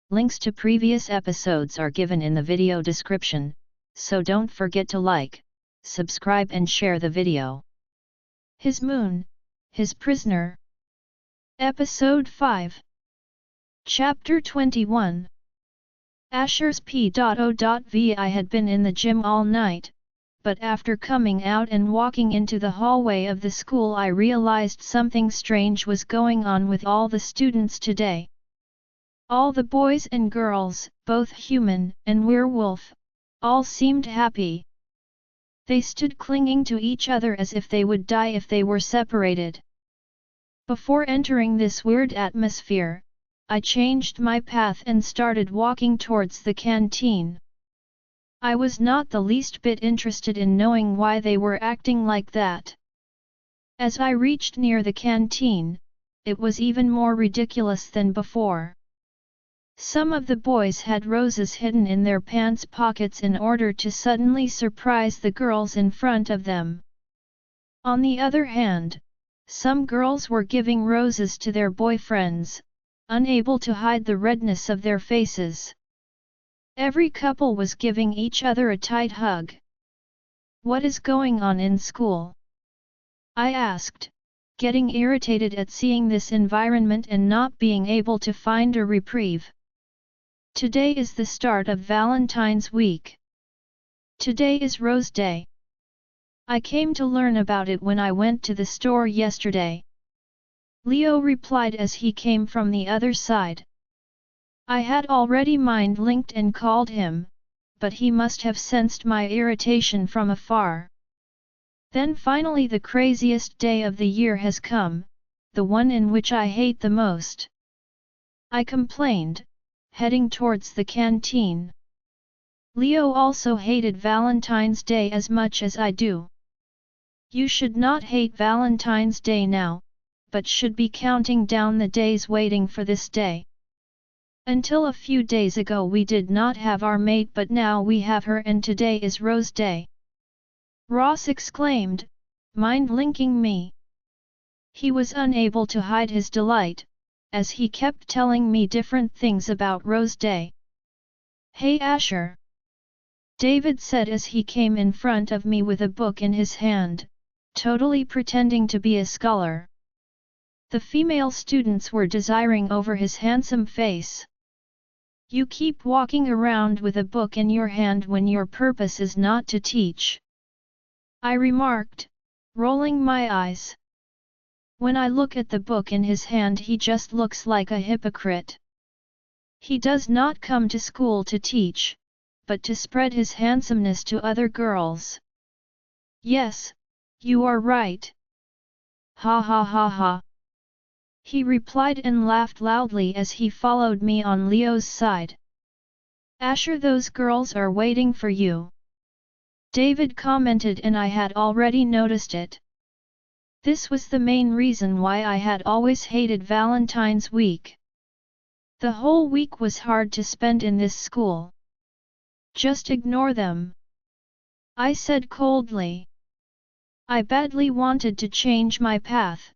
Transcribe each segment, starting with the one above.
Links to previous episodes are given in the video description, so don't forget to like, subscribe and share the video. His Moon, His Prisoner. Episode 5. Chapter 21. Asher's P.O.V. I had been in the gym all night, but after coming out and walking into the hallway of the school I realized something strange was going on with all the students today. All the boys and girls, both human and werewolf, all seemed happy. They stood clinging to each other as if they would die if they were separated. Before entering this weird atmosphere, I changed my path and started walking towards the canteen. I was not the least bit interested in knowing why they were acting like that. As I reached near the canteen, it was even more ridiculous than before. Some of the boys had roses hidden in their pants pockets in order to suddenly surprise the girls in front of them. On the other hand, some girls were giving roses to their boyfriends, unable to hide the redness of their faces. Every couple was giving each other a tight hug. "What is going on in school?" I asked, getting irritated at seeing this environment and not being able to find a reprieve. "Today is the start of Valentine's week. Today is Rose Day. I came to learn about it when I went to the store yesterday," Leo replied as he came from the other side. I had already mind-linked and called him, but he must have sensed my irritation from afar. Then finally the craziest day of the year has come, the one in which I hate the most, I complained, heading towards the canteen. Leo also hated Valentine's Day as much as I do. "You should not hate Valentine's Day now, but should be counting down the days waiting for this day. Until a few days ago we did not have our mate, but now we have her, and today is Rose Day," Ross exclaimed, mind-linking me. He was unable to hide his delight, as he kept telling me different things about Rose Day. "Hey Asher," David said as he came in front of me with a book in his hand, totally pretending to be a scholar. The female students were desiring over his handsome face. "You keep walking around with a book in your hand when your purpose is not to teach," I remarked, rolling my eyes. "When I look at the book in his hand he just looks like a hypocrite. He does not come to school to teach, but to spread his handsomeness to other girls." "Yes, you are right. Ha ha ha ha," he replied and laughed loudly as he followed me on Leo's side. "Asher, those girls are waiting for you," David commented, and I had already noticed it. This was the main reason why I had always hated Valentine's week. The whole week was hard to spend in this school. "Just ignore them," I said coldly. I badly wanted to change my path,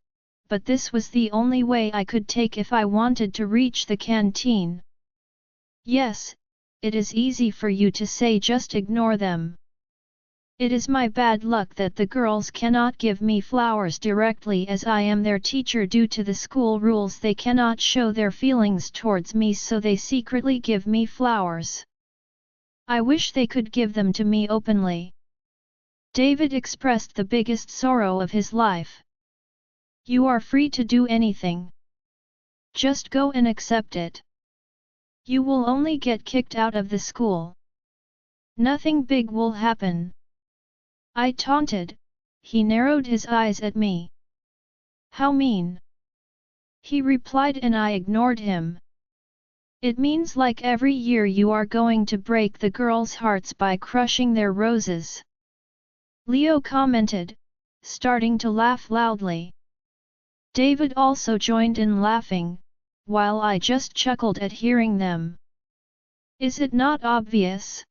but this was the only way I could take if I wanted to reach the canteen. "Yes, it is easy for you to say just ignore them. It is my bad luck that the girls cannot give me flowers directly, as I am their teacher. Due to the school rules they cannot show their feelings towards me, so they secretly give me flowers. I wish they could give them to me openly." David expressed the biggest sorrow of his life. "You are free to do anything. Just go and accept it. You will only get kicked out of the school. Nothing big will happen," I taunted. He narrowed his eyes at me. "How mean?" he replied, and I ignored him. "It means like every year you are going to break the girls' hearts by crushing their roses," Leo commented, starting to laugh loudly. David also joined in laughing, while I just chuckled at hearing them. "Is it not obvious?"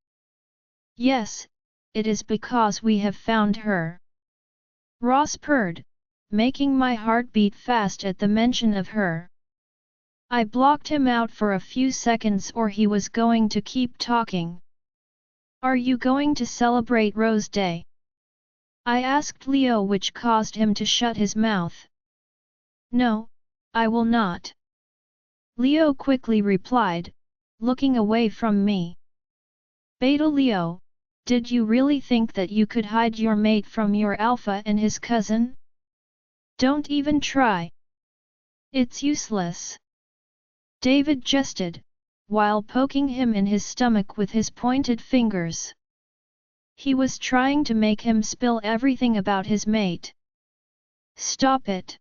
"Yes, it is, because we have found her," Ross purred, making my heart beat fast at the mention of her. I blocked him out for a few seconds or he was going to keep talking. Are you going to celebrate Rose Day? I asked Leo, which caused him to shut his mouth. No, I will not. Leo quickly replied, looking away from me. Beta Leo, did you really think that you could hide your mate from your alpha and his cousin? Don't even try. It's useless. David jested, while poking him in his stomach with his pointed fingers. He was trying to make him spill everything about his mate. Stop it!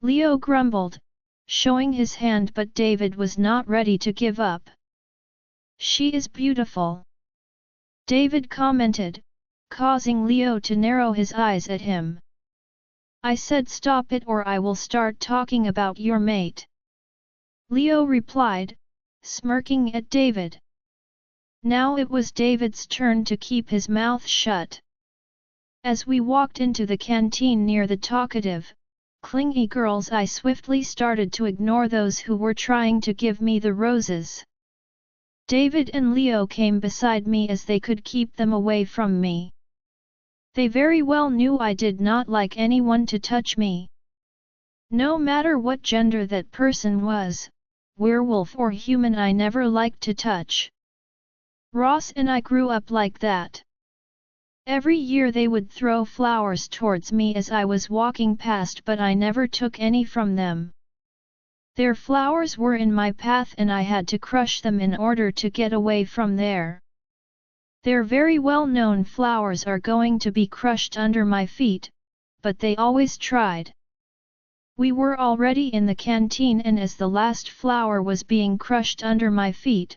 Leo grumbled, showing his hand, but David was not ready to give up. She is beautiful, David commented, causing Leo to narrow his eyes at him. I said stop it or I will start talking about your mate. Leo replied, smirking at David. Now it was David's turn to keep his mouth shut. As we walked into the canteen near the talkative, clingy girls, I swiftly started to ignore those who were trying to give me the roses. David and Leo came beside me as they could keep them away from me. They very well knew I did not like anyone to touch me. No matter what gender that person was, werewolf or human, I never liked to touch. Ross and I grew up like that. Every year they would throw flowers towards me as I was walking past, but I never took any from them. Their flowers were in my path and I had to crush them in order to get away from there. Their very well-known flowers are going to be crushed under my feet, but they always tried. We were already in the canteen and as the last flower was being crushed under my feet,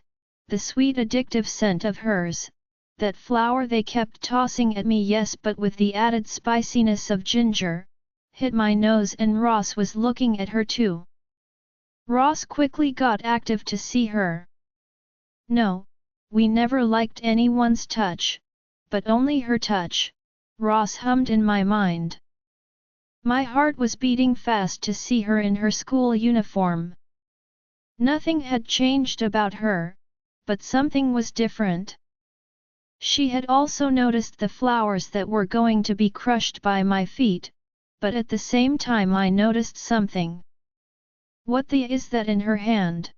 the sweet addictive scent of hers, that flower they kept tossing at me, yes, but with the added spiciness of ginger, hit my nose and Ross was looking at her too. Ross quickly got active to see her. No, we never liked anyone's touch, but only her touch, Ross hummed in my mind. My heart was beating fast to see her in her school uniform. Nothing had changed about her, but something was different. She had also noticed the flowers that were going to be crushed by my feet, but at the same time I noticed something. What the is that in her hand?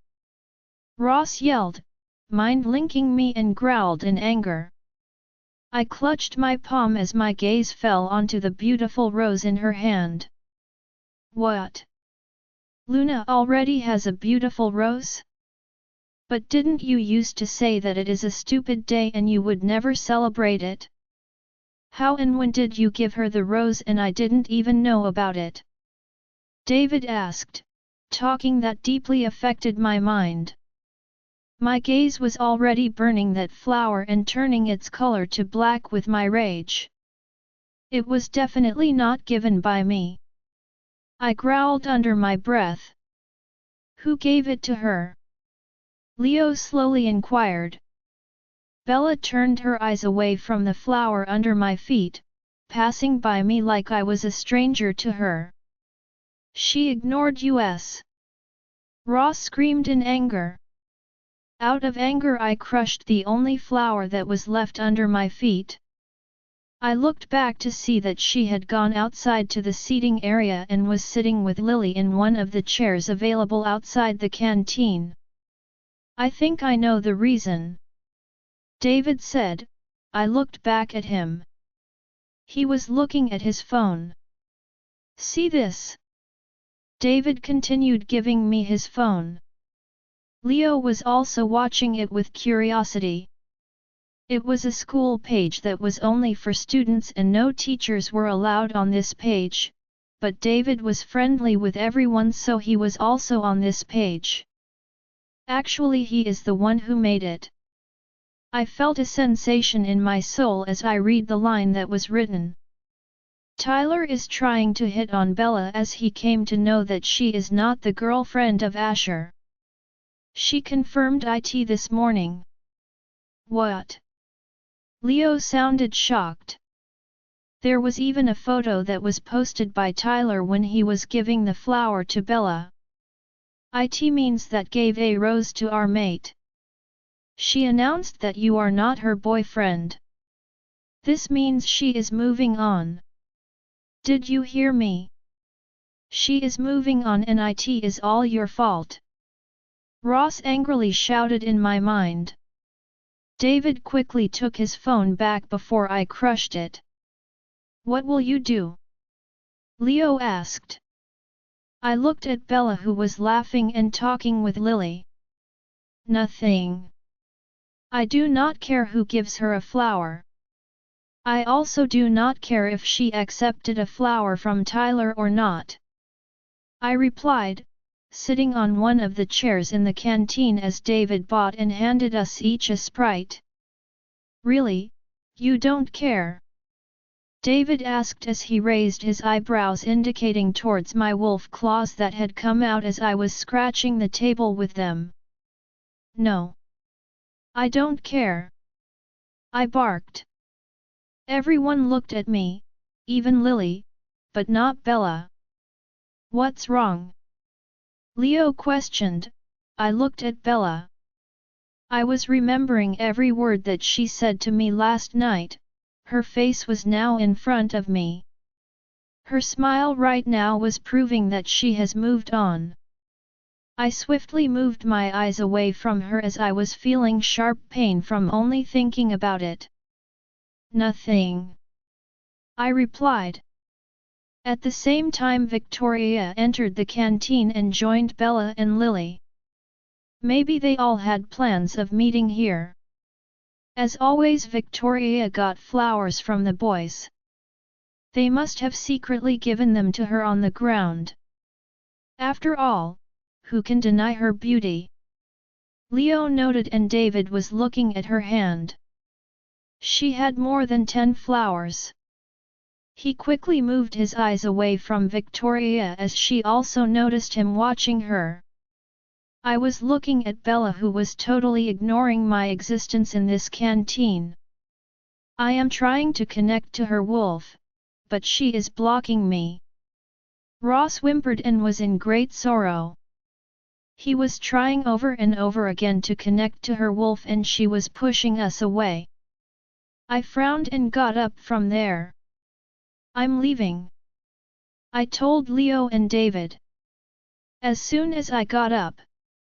Ross yelled, mind-linking me, and growled in anger. I clutched my palm as my gaze fell onto the beautiful rose in her hand. What? Luna already has a beautiful rose? But didn't you used to say that it is a stupid day and you would never celebrate it? How and when did you give her the rose and I didn't even know about it? David asked, talking that deeply affected my mind. My gaze was already burning that flower and turning its color to black with my rage. It was definitely not given by me. I growled under my breath. Who gave it to her? Leo slowly inquired. Bella turned her eyes away from the flower under my feet, passing by me like I was a stranger to her. She ignored us. Ross screamed in anger. Out of anger I crushed the only flower that was left under my feet. I looked back to see that she had gone outside to the seating area and was sitting with Lily in one of the chairs available outside the canteen. I think I know the reason, David said. I looked back at him. He was looking at his phone. See this? David continued, giving me his phone. Leo was also watching it with curiosity. It was a school page that was only for students and no teachers were allowed on this page, but David was friendly with everyone, so he was also on this page. Actually, he is the one who made it. I felt a sensation in my soul as I read the line that was written. Tyler is trying to hit on Bella as he came to know that she is not the girlfriend of Asher. She confirmed it this morning. What? Leo sounded shocked. There was even a photo that was posted by Tyler when he was giving the flower to Bella. It means that gave a rose to our mate. She announced that you are not her boyfriend. This means she is moving on. Did you hear me? She is moving on and it is all your fault. Ross angrily shouted in my mind. David quickly took his phone back before I crushed it. What will you do? Leo asked. I looked at Bella who was laughing and talking with Lily. Nothing. I do not care who gives her a flower. I also do not care if she accepted a flower from Tyler or not. I replied, sitting on one of the chairs in the canteen as David bought and handed us each a Sprite. Really, you don't care? David asked as he raised his eyebrows indicating towards my wolf claws that had come out as I was scratching the table with them. No. I don't care. I barked. Everyone looked at me, even Lily, but not Bella. What's wrong? Leo questioned. I looked at Bella. I was remembering every word that she said to me last night. Her face was now in front of me. Her smile right now was proving that she has moved on. I swiftly moved my eyes away from her as I was feeling sharp pain from only thinking about it. Nothing. I replied. At the same time Victoria entered the canteen and joined Bella and Lily. Maybe they all had plans of meeting here. As always Victoria got flowers from the boys. They must have secretly given them to her on the ground. After all, who can deny her beauty? Leo noted and David was looking at her hand. She had more than 10 flowers. He quickly moved his eyes away from Victoria as she also noticed him watching her. I was looking at Bella who was totally ignoring my existence in this canteen. I am trying to connect to her wolf, but she is blocking me. Ross whimpered and was in great sorrow. He was trying over and over again to connect to her wolf and she was pushing us away. I frowned and got up from there. I'm leaving. I told Leo and David. As soon as I got up,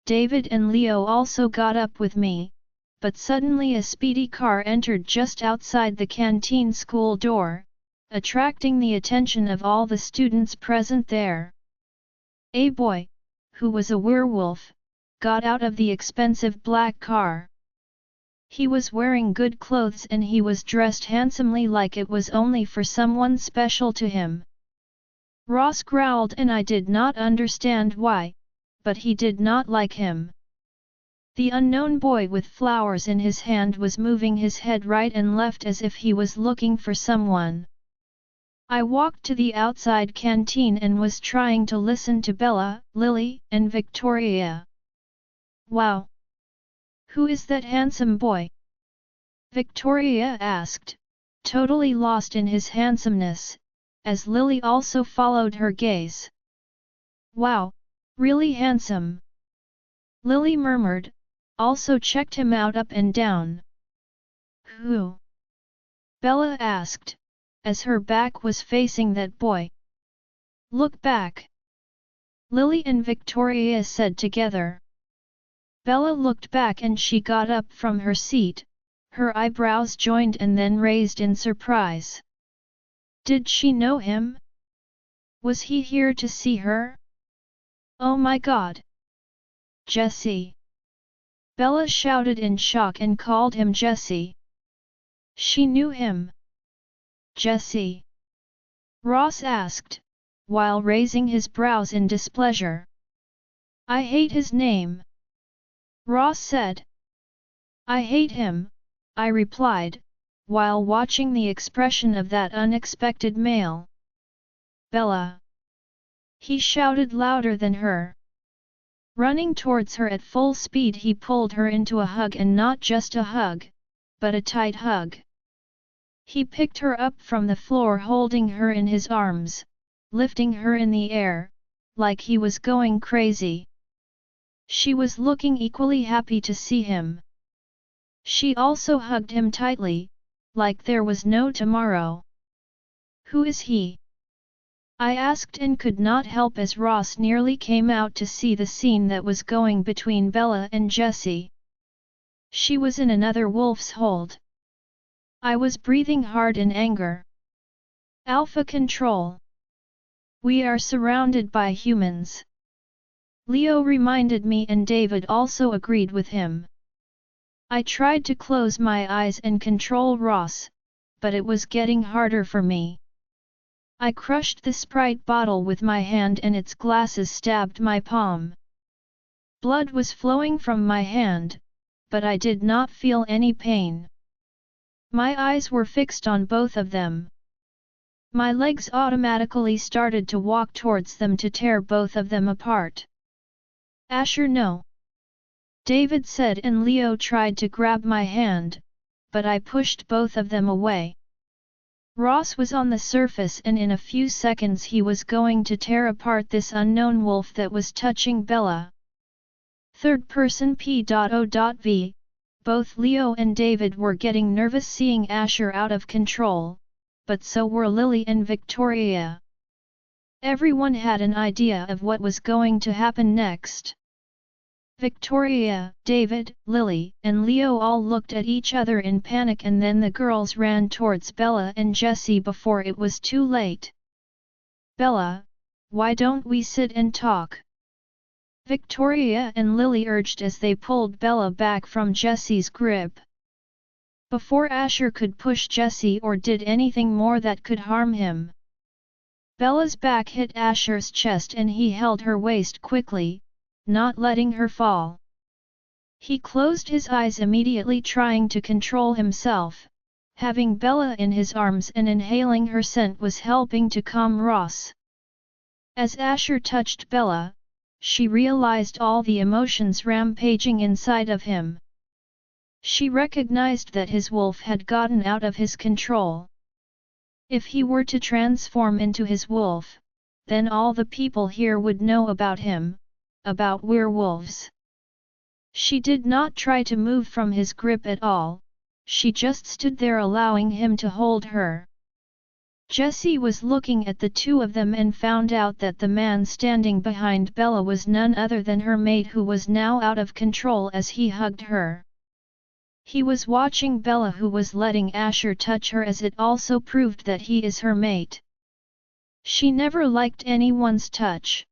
David and Leo also got up with me, but suddenly a speedy car entered just outside the canteen school door, attracting the attention of all the students present there. A boy, who was a werewolf, got out of the expensive black car. He was wearing good clothes and he was dressed handsomely like it was only for someone special to him. Ross growled and I did not understand why, but he did not like him. The unknown boy with flowers in his hand was moving his head right and left as if he was looking for someone. I walked to the outside canteen and was trying to listen to Bella, Lily, and Victoria. Wow! Who is that handsome boy? Victoria asked, totally lost in his handsomeness, as Lily also followed her gaze. Wow, really handsome. Lily murmured, also checked him out up and down. Who? Bella asked, as her back was facing that boy. Look back. Lily and Victoria said together. Bella looked back and she got up from her seat, her eyebrows joined and then raised in surprise. Did she know him? Was he here to see her? Oh my God! Jesse! Bella shouted in shock and called him Jesse. She knew him. Jesse? Ross asked, while raising his brows in displeasure. I hate his name. Ross said. I hate him, I replied, while watching the expression of that unexpected male. Bella! He shouted louder than her. Running towards her at full speed he pulled her into a hug and not just a hug, but a tight hug. He picked her up from the floor holding her in his arms, lifting her in the air, like he was going crazy. She was looking equally happy to see him. She also hugged him tightly, like there was no tomorrow. "Who is he?" I asked and could not help as Ross nearly came out to see the scene that was going between Bella and Jessie. She was in another wolf's hold. I was breathing hard in anger. Alpha control. We are surrounded by humans. Leo reminded me and David also agreed with him. I tried to close my eyes and control Ross, but it was getting harder for me. I crushed the Sprite bottle with my hand and its glasses stabbed my palm. Blood was flowing from my hand, but I did not feel any pain. My eyes were fixed on both of them. My legs automatically started to walk towards them to tear both of them apart. "Asher, no!" David said, and Leo tried to grab my hand, but I pushed both of them away. Ross was on the surface and in a few seconds he was going to tear apart this unknown wolf that was touching Bella. Third person P.O.V. Both Leo and David were getting nervous seeing Asher out of control, but so were Lily and Victoria. Everyone had an idea of what was going to happen next. Victoria, David, Lily, and Leo all looked at each other in panic, and then the girls ran towards Bella and Jessie before it was too late. "Bella, why don't we sit and talk?" Victoria and Lily urged as they pulled Bella back from Jessie's grip. Before Asher could push Jessie or did anything more that could harm him. Bella's back hit Asher's chest and he held her waist quickly, not letting her fall. He closed his eyes immediately, trying to control himself. Having Bella in his arms and inhaling her scent was helping to calm Ross. As Asher touched Bella, she realized all the emotions rampaging inside of him. She recognized that his wolf had gotten out of his control. If he were to transform into his wolf, then all the people here would know about him, about werewolves. She did not try to move from his grip at all, she just stood there allowing him to hold her. Jessie was looking at the two of them and found out that the man standing behind Bella was none other than her mate, who was now out of control as he hugged her. He was watching Bella, who was letting Asher touch her, as it also proved that he is her mate. She never liked anyone's touch.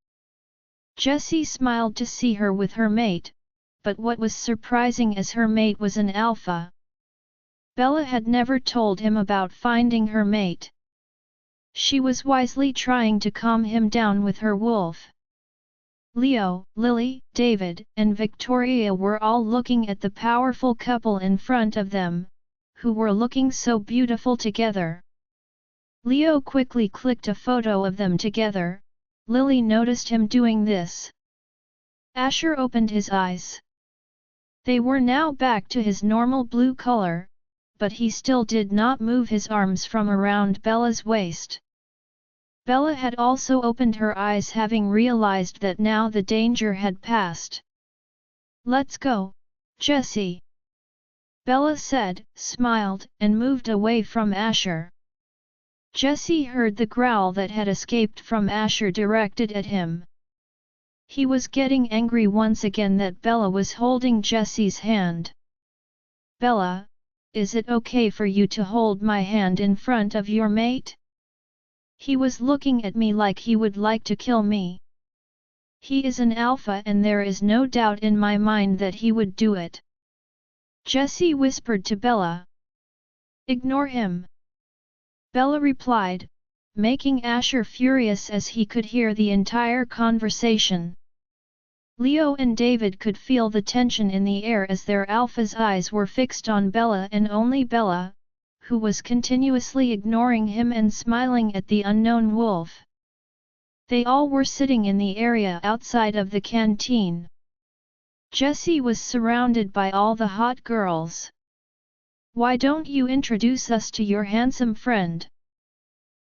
Jessie smiled to see her with her mate, but what was surprising as her mate was an alpha. Bella had never told him about finding her mate. She was wisely trying to calm him down with her wolf. Leo, Lily, David, and Victoria were all looking at the powerful couple in front of them, who were looking so beautiful together. Leo quickly clicked a photo of them together. Lily noticed him doing this. Asher opened his eyes. They were now back to his normal blue color, but he still did not move his arms from around Bella's waist. Bella had also opened her eyes, having realized that now the danger had passed. "Let's go, Jessie," Bella said, smiled, and moved away from Asher. Jessie heard the growl that had escaped from Asher directed at him. He was getting angry once again that Bella was holding Jessie's hand. "Bella, is it okay for you to hold my hand in front of your mate?" He was looking at me like he would like to kill me. He is an alpha and there is no doubt in my mind that he would do it. Jessie whispered to Bella. "Ignore him," Bella replied, making Asher furious as he could hear the entire conversation. Leo and David could feel the tension in the air as their alpha's eyes were fixed on Bella and only Bella, who was continuously ignoring him and smiling at the unknown wolf. They all were sitting in the area outside of the canteen. Jessie was surrounded by all the hot girls. "Why don't you introduce us to your handsome friend?"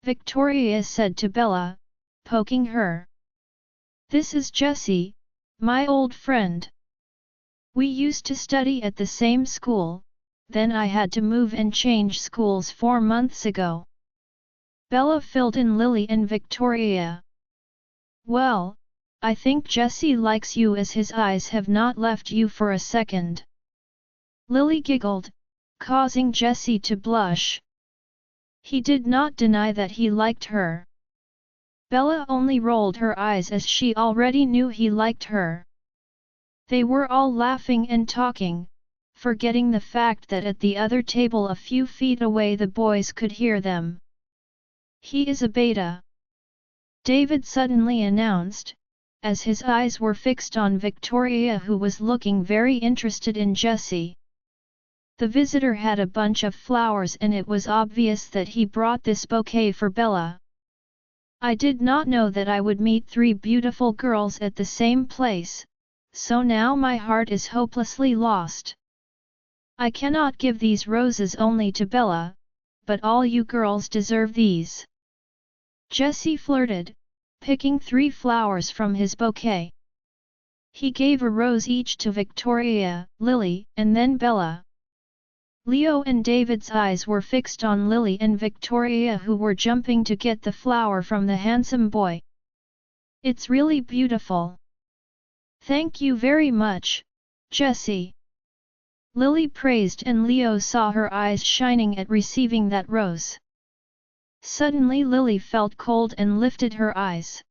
Victoria said to Bella, poking her. "This is Jessie, My old friend. We used to study at the same school, then I had to move and change schools 4 months ago. Bella filled in Lily and Victoria. Well, I think Jesse likes you as his eyes have not left you for a second. Lily giggled, causing Jesse to blush. He did not deny that he liked her. Bella only rolled her eyes as she already knew he liked her. They were all laughing and talking, forgetting the fact that at the other table a few feet away the boys could hear them. He is a beta. David suddenly announced, as his eyes were fixed on Victoria, who was looking very interested in Jesse. The visitor had a bunch of flowers and it was obvious that he brought this bouquet for Bella. I did not know that I would meet 3 beautiful girls at the same place, so now my heart is hopelessly lost. I cannot give these roses only to Bella, but all you girls deserve these. Jesse flirted, picking 3 flowers from his bouquet. He gave a rose each to Victoria, Lily, and then Bella. Leo and David's eyes were fixed on Lily and Victoria, who were jumping to get the flower from the handsome boy. It's really beautiful. Thank you very much, Jesse. Lily praised and Leo saw her eyes shining at receiving that rose. Suddenly Lily felt cold and lifted her eyes.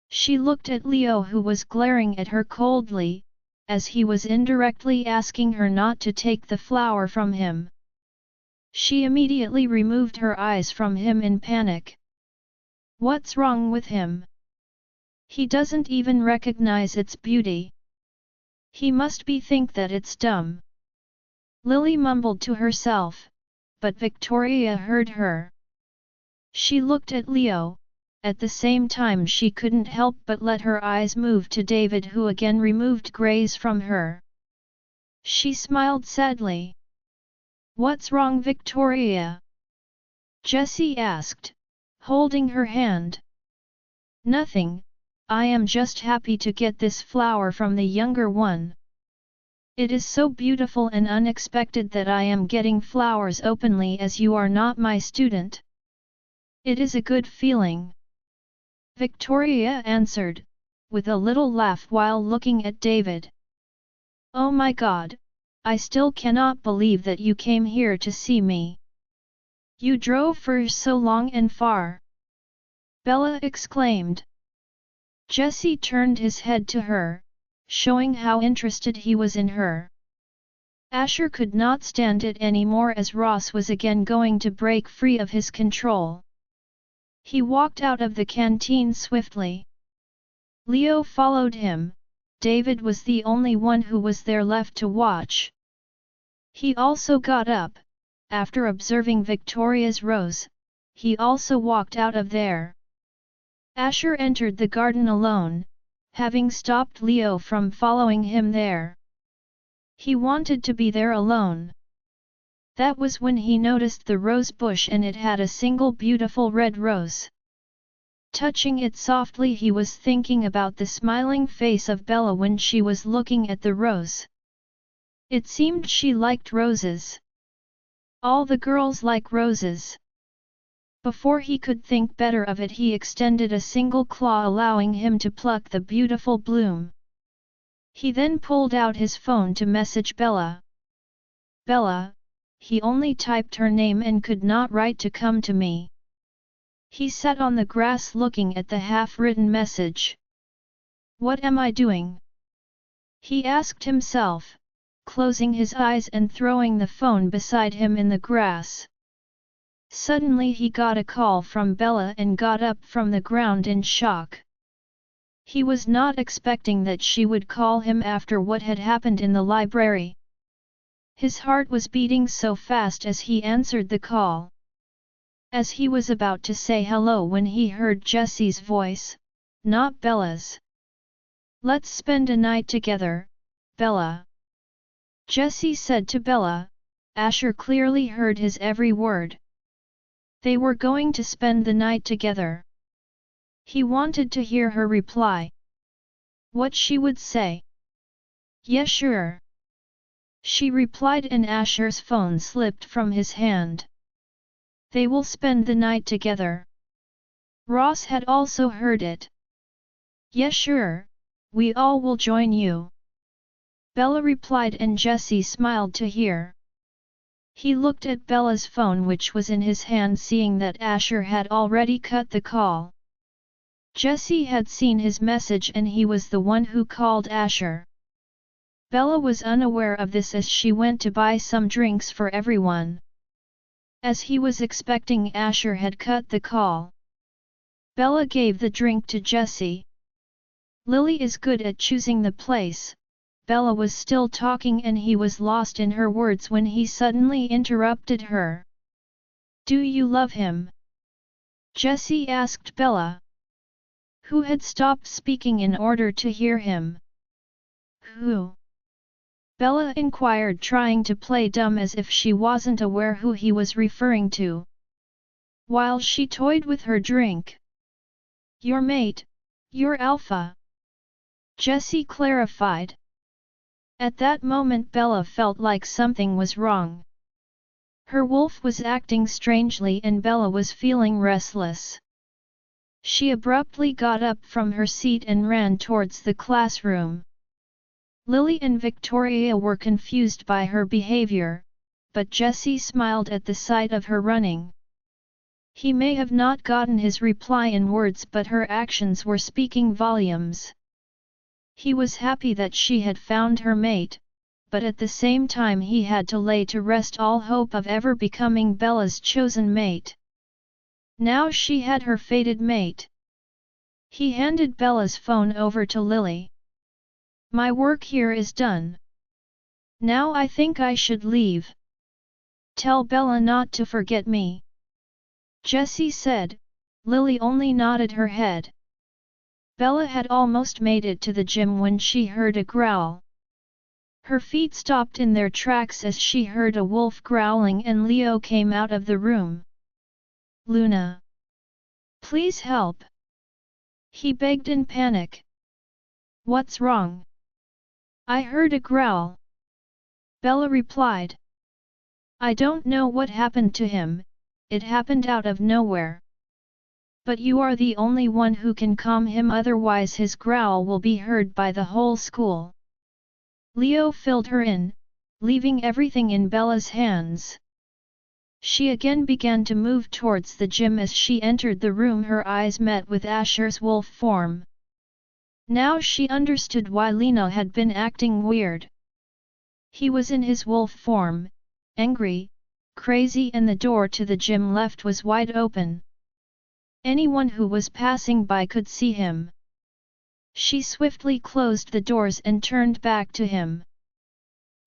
She looked at Leo, who was glaring at her coldly, as he was indirectly asking her not to take the flower from him. She immediately removed her eyes from him in panic. What's wrong with him? He doesn't even recognize its beauty. He must think that it's dumb. Lily mumbled to herself, but Victoria heard her. She looked at Leo, at the same time she couldn't help but let her eyes move to David, who again removed graze from her. She smiled sadly. What's wrong, Victoria? Jesse asked, holding her hand. Nothing, I am just happy to get this flower from the younger one. It is so beautiful and unexpected that I am getting flowers openly as you are not my student. It is a good feeling. Victoria answered, with a little laugh while looking at David. Oh my God, I still cannot believe that you came here to see me. You drove for so long and far. Bella exclaimed. Jesse turned his head to her, showing how interested he was in her. Asher could not stand it anymore as Ross was again going to break free of his control. He walked out of the canteen swiftly. Leo followed him. David was the only one who was there left to watch. He also got up. After observing Victoria's rose, he also walked out of there. Asher entered the garden alone, having stopped Leo from following him there. He wanted to be there alone. That was when he noticed the rose bush, and it had a single beautiful red rose. Touching it softly, he was thinking about the smiling face of Bella when she was looking at the rose. It seemed she liked roses. All the girls like roses. Before he could think better of it, he extended a single claw, allowing him to pluck the beautiful bloom. He then pulled out his phone to message Bella. Bella, he only typed her name and could not write to come to me. He sat on the grass looking at the half-written message. What am I doing? He asked himself, closing his eyes and throwing the phone beside him in the grass. Suddenly he got a call from Bella and got up from the ground in shock. He was not expecting that she would call him after what had happened in the library. His heart was beating so fast as he answered the call. As he was about to say hello when he heard Jesse's voice, not Bella's. Let's spend a night together, Bella. Jesse said to Bella. Asher clearly heard his every word. They were going to spend the night together. He wanted to hear her reply. what she would say. "Yeah, sure," she replied, and Asher's phone slipped from his hand. "They will spend the night together." Ross had also heard it. "Yeah, sure, we all will join you," Bella replied, and Jesse smiled to hear. He looked at Bella's phone, which was in his hand, seeing that Asher had already cut the call. Jesse had seen his message and he was the one who called Asher. Bella was unaware of this as she went to buy some drinks for everyone. As he was expecting, Asher had cut the call. Bella gave the drink to Jesse. "Lily is good at choosing the place." Bella was still talking and he was lost in her words when he suddenly interrupted her. "Do you love him?" Jesse asked Bella, who had stopped speaking in order to hear him. "Who?" Bella inquired, trying to play dumb as if she wasn't aware who he was referring to, while she toyed with her drink. "Your mate, your alpha," Jesse clarified. At that moment Bella felt like something was wrong. Her wolf was acting strangely and Bella was feeling restless. She abruptly got up from her seat and ran towards the classroom. Lily and Victoria were confused by her behavior, but Jesse smiled at the sight of her running. He may have not gotten his reply in words, but her actions were speaking volumes. He was happy that she had found her mate, but at the same time he had to lay to rest all hope of ever becoming Bella's chosen mate. Now she had her fated mate. He handed Bella's phone over to Lily. "My work here is done. Now I think I should leave. Tell Bella not to forget me," Jesse said. Lily only nodded her head. Bella had almost made it to the gym when she heard a growl. Her feet stopped in their tracks as she heard a wolf growling, and Leo came out of the room. "Luna, please help," he begged in panic. "What's wrong?" "I heard a growl," Bella replied. "I don't know what happened to him, it happened out of nowhere. But you are the only one who can calm him, otherwise his growl will be heard by the whole school." Leo filled her in, leaving everything in Bella's hands. She again began to move towards the gym. As she entered the room, her eyes met with Asher's wolf form. Now she understood why Lena had been acting weird. He was in his wolf form, angry, crazy, and the door to the gym left was wide open. Anyone who was passing by could see him. She swiftly closed the doors and turned back to him.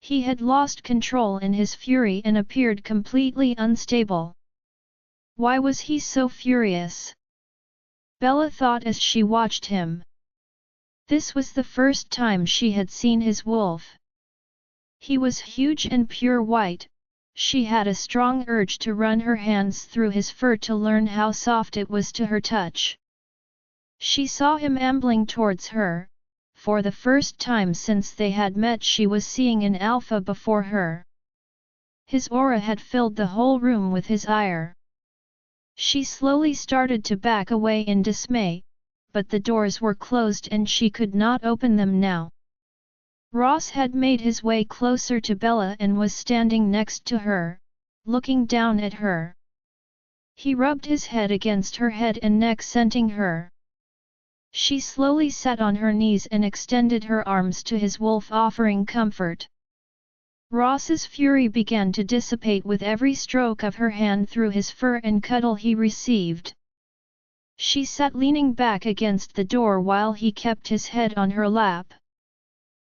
He had lost control in his fury and appeared completely unstable. Why was he so furious? Bella thought as she watched him. This was the first time she had seen his wolf. He was huge and pure white. She had a strong urge to run her hands through his fur to learn how soft it was to her touch. She saw him ambling towards her. For the first time since they had met, she was seeing an alpha before her. His aura had filled the whole room with his ire. She slowly started to back away in dismay, but the doors were closed and she could not open them now. Ross had made his way closer to Bella and was standing next to her, looking down at her. He rubbed his head against her head and neck, scenting her. She slowly sat on her knees and extended her arms to his wolf, offering comfort. Ross's fury began to dissipate with every stroke of her hand through his fur and cuddle he received. She sat leaning back against the door while he kept his head on her lap.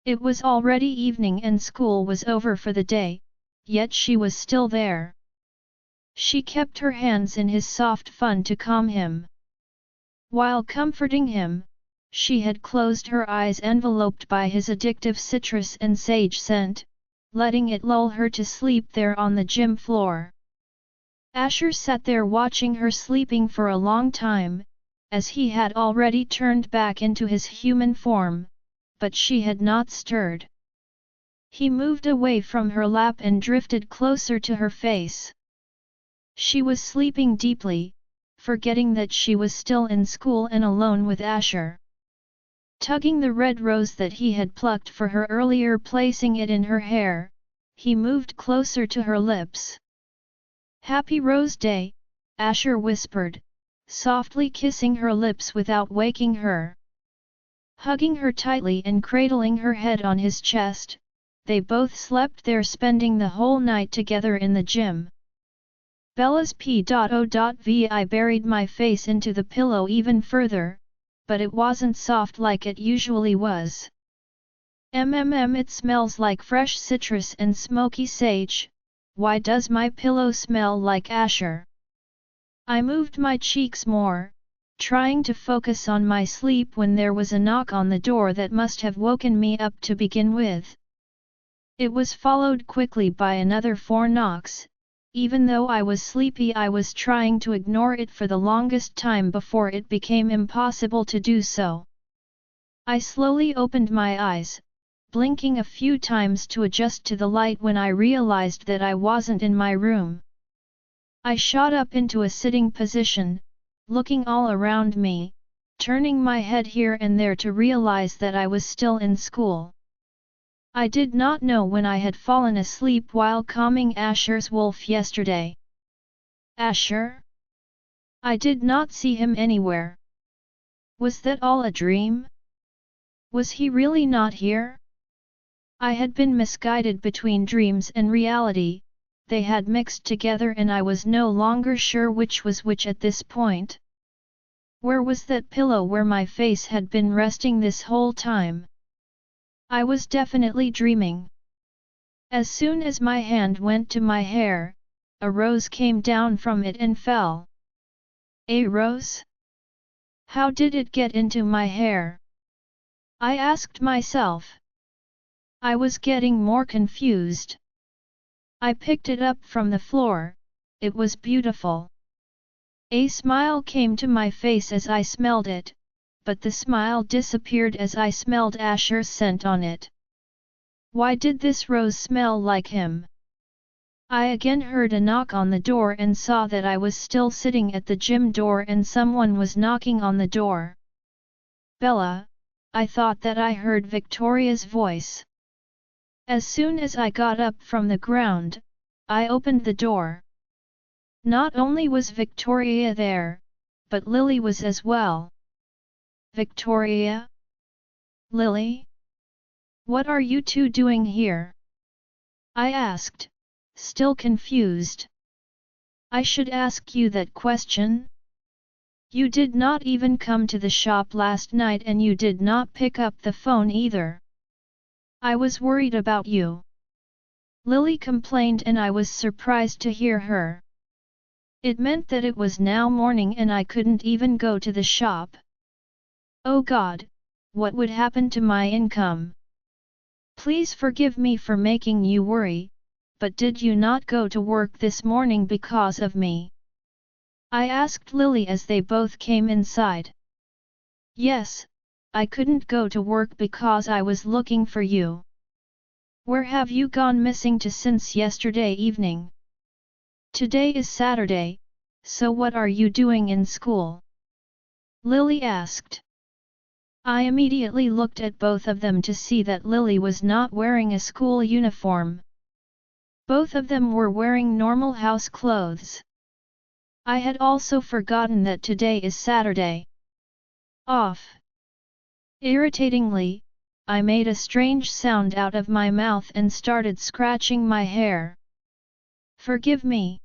It was already evening and school was over for the day, yet she was still there. She kept her hands in his soft fun to calm him. While comforting him, she had closed her eyes, enveloped by his addictive citrus and sage scent, letting it lull her to sleep there on the gym floor. Asher sat there watching her sleeping for a long time, as he had already turned back into his human form, but she had not stirred. He moved away from her lap and drifted closer to her face. She was sleeping deeply, forgetting that she was still in school and alone with Asher. Tugging the red rose that he had plucked for her earlier, placing it in her hair, he moved closer to her lips. "Happy Rose Day," Asher whispered, softly kissing her lips without waking her. Hugging her tightly and cradling her head on his chest, they both slept there, spending the whole night together in the gym. Bella's p.o.v. I buried my face into the pillow even further, but it wasn't soft like it usually was. It smells like fresh citrus and smoky sage. Why does my pillow smell like Asher? I moved my cheeks more, trying to focus on my sleep, when there was a knock on the door that must have woken me up to begin with. It was followed quickly by another 4 knocks. Even though I was sleepy, I was trying to ignore it for the longest time before it became impossible to do so. I slowly opened my eyes, blinking a few times to adjust to the light when I realized that I wasn't in my room. I shot up into a sitting position, looking all around me, turning my head here and there to realize that I was still in school. I did not know when I had fallen asleep while calming Asher's wolf yesterday. Asher? I did not see him anywhere. Was that all a dream? Was he really not here? I had been misguided between dreams and reality. They had mixed together and I was no longer sure which was which at this point. Where was that pillow where my face had been resting this whole time? I was definitely dreaming. As soon as my hand went to my hair, a rose came down from it and fell. A rose? How did it get into my hair? I asked myself. I was getting more confused. I picked it up from the floor. It was beautiful. A smile came to my face as I smelled it, but the smile disappeared as I smelled Asher's scent on it. Why did this rose smell like him? I again heard a knock on the door and saw that I was still sitting at the gym door and someone was knocking on the door. Bella, I thought that I heard Victoria's voice. As soon as I got up from the ground, I opened the door. Not only was Victoria there, but Lily was as well. Victoria? Lily? What are you two doing here? I asked, still confused. I should ask you that question? You did not even come to the shop last night and you did not pick up the phone either. I was worried about you. Lily complained and I was surprised to hear her. It meant that it was now morning and I couldn't even go to the shop. Oh God, what would happen to my income? Please forgive me for making you worry, but did you not go to work this morning because of me? I asked Lily as they both came inside. Yes, I couldn't go to work because I was looking for you. Where have you gone missing to since yesterday evening? Today is Saturday, so what are you doing in school? Lily asked. I immediately looked at both of them to see that Lily was not wearing a school uniform. Both of them were wearing normal house clothes. I had also forgotten that today is Saturday. Off. Irritatingly, I made a strange sound out of my mouth and started scratching my hair. Forgive me.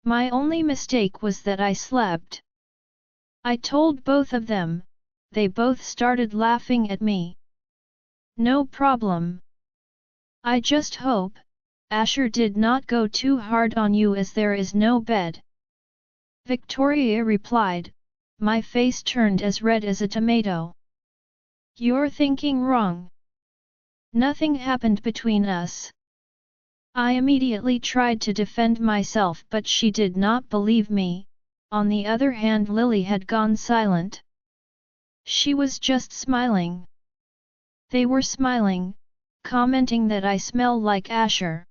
My only mistake was that I slept. I told both of them. They both started laughing at me. No problem. I just hope Asher did not go too hard on you as there is no bed. Victoria replied, my face turned as red as a tomato. You're thinking wrong. Nothing happened between us. I immediately tried to defend myself but she did not believe me. On the other hand, Lily had gone silent. She was just smiling. They were smiling, commenting that I smell like Asher.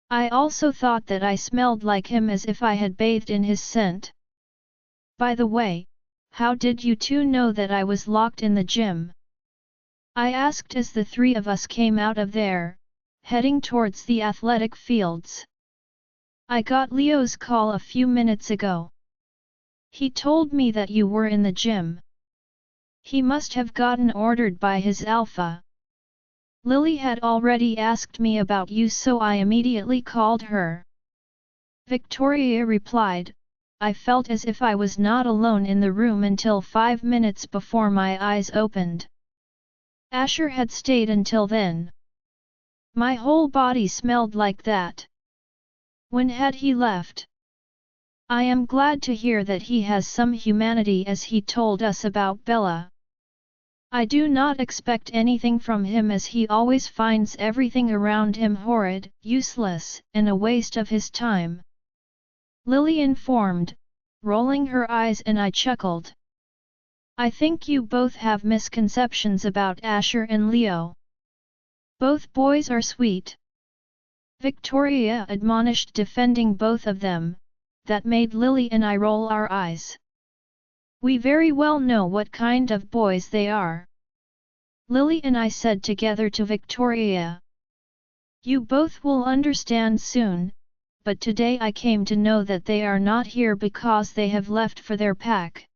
I also thought that I smelled like him as if I had bathed in his scent. By the way, how did you two know that I was locked in the gym? I asked as the three of us came out of there, heading towards the athletic fields. I got Leo's call a few minutes ago. He told me that you were in the gym. He must have gotten ordered by his alpha. Lily had already asked me about you, so I immediately called her. Victoria replied. I felt as if I was not alone in the room until 5 minutes before my eyes opened. Asher had stayed until then. My whole body smelled like that. When had he left? I am glad to hear that he has some humanity, as he told us about Bella. I do not expect anything from him, as he always finds everything around him horrid, useless, and a waste of his time. Lily informed, rolling her eyes, and I chuckled. I think you both have misconceptions about Asher and Leo. Both boys are sweet. Victoria admonished, defending both of them. That made Lily and I roll our eyes. We very well know what kind of boys they are. Lily and I said together to Victoria. You both will understand soon, but today I came to know that they are not here because they have left for their pack.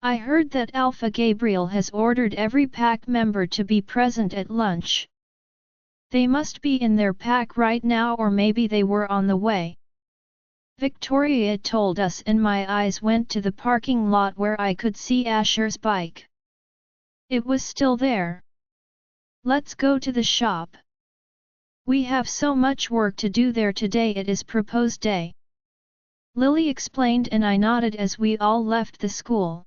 I heard that Alpha Gabriel has ordered every pack member to be present at lunch. They must be in their pack right now, or maybe they were on the way. Victoria told us, and my eyes went to the parking lot where I could see Asher's bike. It was still there. Let's go to the shop. We have so much work to do there today. It is proposed day. Lily explained, and I nodded as we all left the school.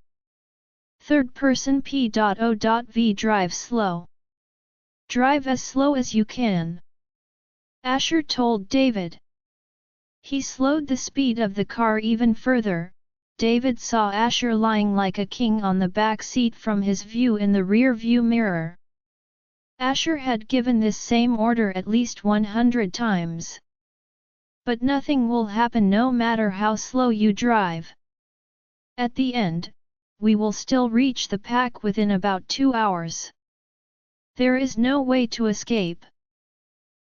Third person P.O.V. Drive slow. Drive as slow as you can. Asher told David. He slowed the speed of the car even further. David saw Asher lying like a king on the back seat from his view in the rear view mirror. Asher had given this same order at least 100 times. But nothing will happen no matter how slow you drive. At the end, we will still reach the pack within about 2 hours. There is no way to escape.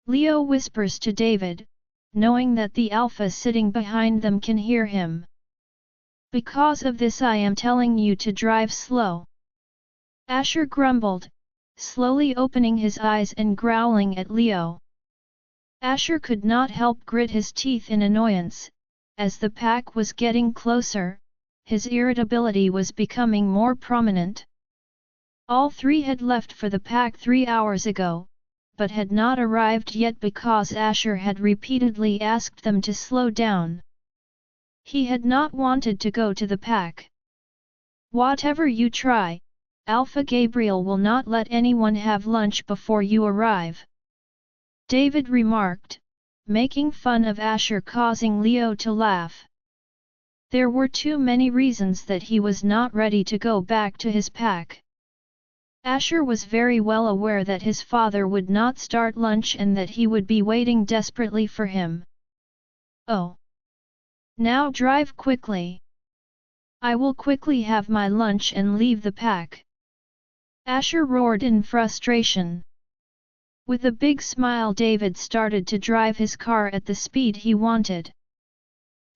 Leo whispers to David, knowing that the alpha sitting behind them can hear him. Because of this I am telling you to drive slow. Asher grumbled, slowly opening his eyes and growling at Leo. Asher could not help grit his teeth in annoyance. As the pack was getting closer, his irritability was becoming more prominent. All three had left for the pack 3 hours ago, but had not arrived yet because Asher had repeatedly asked them to slow down. He had not wanted to go to the pack. Whatever you try, Alpha Gabriel will not let anyone have lunch before you arrive. David remarked, making fun of Asher, causing Leo to laugh. There were too many reasons that he was not ready to go back to his pack. Asher was very well aware that his father would not start lunch and that he would be waiting desperately for him. Oh! Now drive quickly. I will quickly have my lunch and leave the pack. Asher roared in frustration. With a big smile, David started to drive his car at the speed he wanted.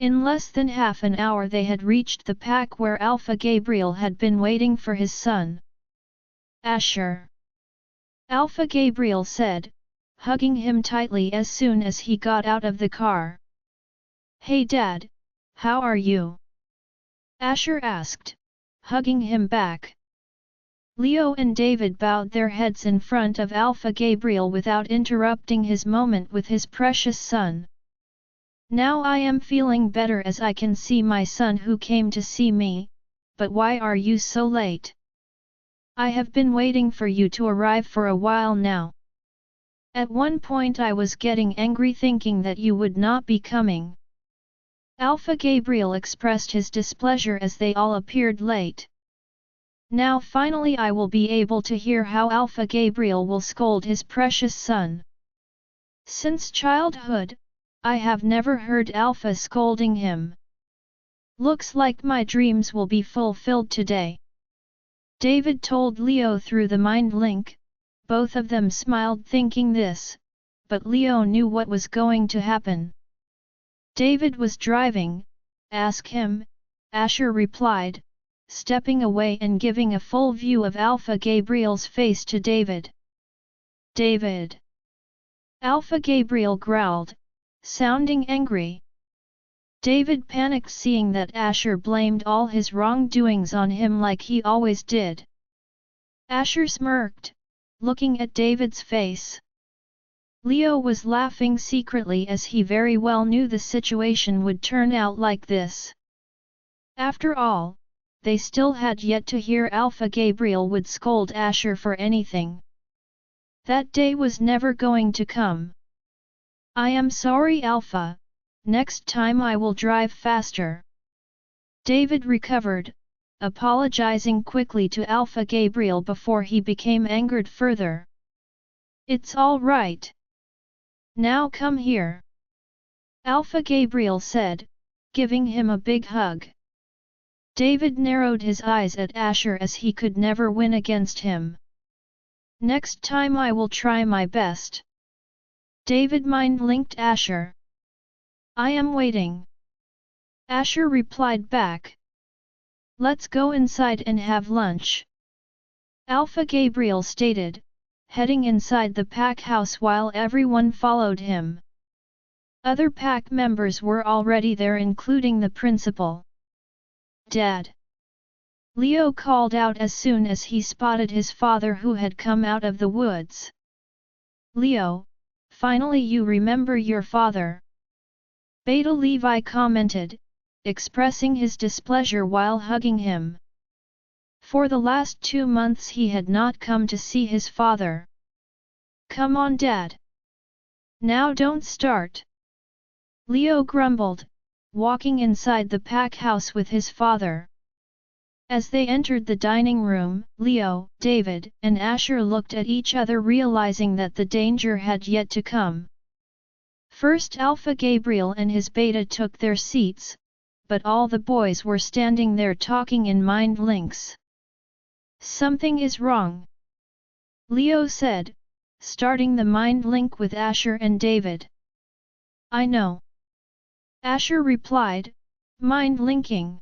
In less than half an hour they had reached the pack where Alpha Gabriel had been waiting for his son. Asher! Alpha Gabriel said, hugging him tightly as soon as he got out of the car. Hey Dad, how are you? Asher asked, hugging him back. Leo and David bowed their heads in front of Alpha Gabriel without interrupting his moment with his precious son. Now I am feeling better as I can see my son who came to see me, but why are you so late? I have been waiting for you to arrive for a while now. At one point I was getting angry thinking that you would not be coming. Alpha Gabriel expressed his displeasure as they all appeared late. Now finally I will be able to hear how Alpha Gabriel will scold his precious son. Since childhood, I have never heard Alpha scolding him. Looks like my dreams will be fulfilled today. David told Leo through the mind link. Both of them smiled thinking this, but Leo knew what was going to happen. David was driving. Ask him, Asher replied, stepping away and giving a full view of Alpha Gabriel's face to David. David! Alpha Gabriel growled, sounding angry. David panicked seeing that Asher blamed all his wrongdoings on him like he always did. Asher smirked, looking at David's face. Leo was laughing secretly as he very well knew the situation would turn out like this. After all, they still had yet to hear Alpha Gabriel would scold Asher for anything. That day was never going to come. I am sorry Alpha, next time I will drive faster. David recovered, apologizing quickly to Alpha Gabriel before he became angered further. It's all right. Now come here. Alpha Gabriel said, giving him a big hug. David narrowed his eyes at Asher as he could never win against him. Next time I will try my best. David mind-linked Asher. I am waiting. Asher replied back. Let's go inside and have lunch. Alpha Gabriel stated, heading inside the pack house while everyone followed him. Other pack members were already there including the principal. Dad! Leo called out as soon as he spotted his father who had come out of the woods. Leo, finally you remember your father. Beta Levi commented, expressing his displeasure while hugging him. For the last 2 months he had not come to see his father. Come on Dad! Now don't start! Leo grumbled, walking inside the pack house with his father. As they entered the dining room, Leo, David, and Asher looked at each other realizing that the danger had yet to come. First Alpha Gabriel and his beta took their seats, but all the boys were standing there talking in mind links. Something is wrong. Leo said, starting the mind link with Asher and David. I know. Asher replied, mind linking.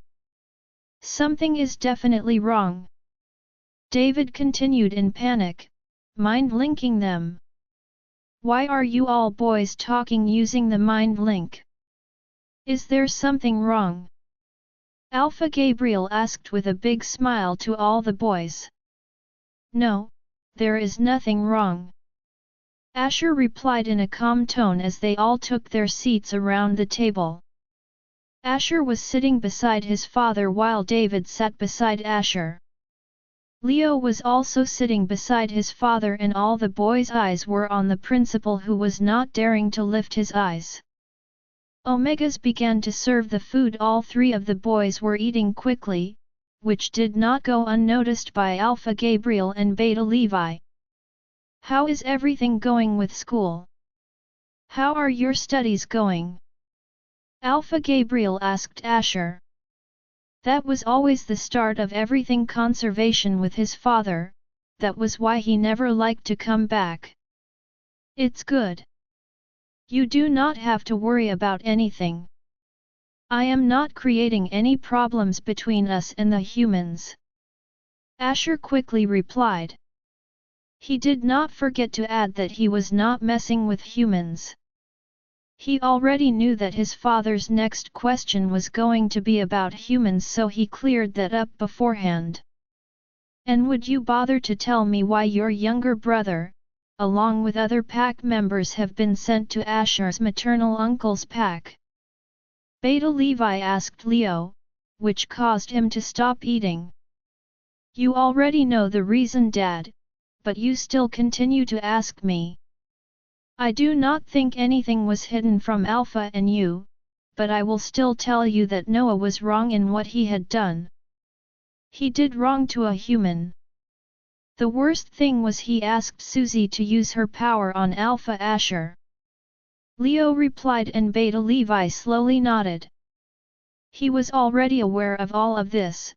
Something is definitely wrong. David continued in panic, mind linking them. Why are you all boys talking using the mind link? Is there something wrong? Alpha Gabriel asked with a big smile to all the boys. No, there is nothing wrong. Asher replied in a calm tone as they all took their seats around the table. Asher was sitting beside his father while David sat beside Asher. Leo was also sitting beside his father and all the boys' eyes were on the principal who was not daring to lift his eyes. Omegas began to serve the food. All 3 of the boys were eating quickly, which did not go unnoticed by Alpha Gabriel and Beta Levi. How is everything going with school? How are your studies going? Alpha Gabriel asked Asher. That was always the start of everything conservation with his father, that was why he never liked to come back. It's good. You do not have to worry about anything. I am not creating any problems between us and the humans. Asher quickly replied. He did not forget to add that he was not messing with humans. He already knew that his father's next question was going to be about humans, so he cleared that up beforehand. And would you bother to tell me why your younger brother, along with other pack members, have been sent to Asher's maternal uncle's pack? Beta Levi asked Leo, which caused him to stop eating. You already know the reason, Dad, but you still continue to ask me. I do not think anything was hidden from Alpha and you, but I will still tell you that Noah was wrong in what he had done. He did wrong to a human. The worst thing was he asked Susie to use her power on Alpha Asher. Leo replied and Beta Levi slowly nodded. He was already aware of all of this,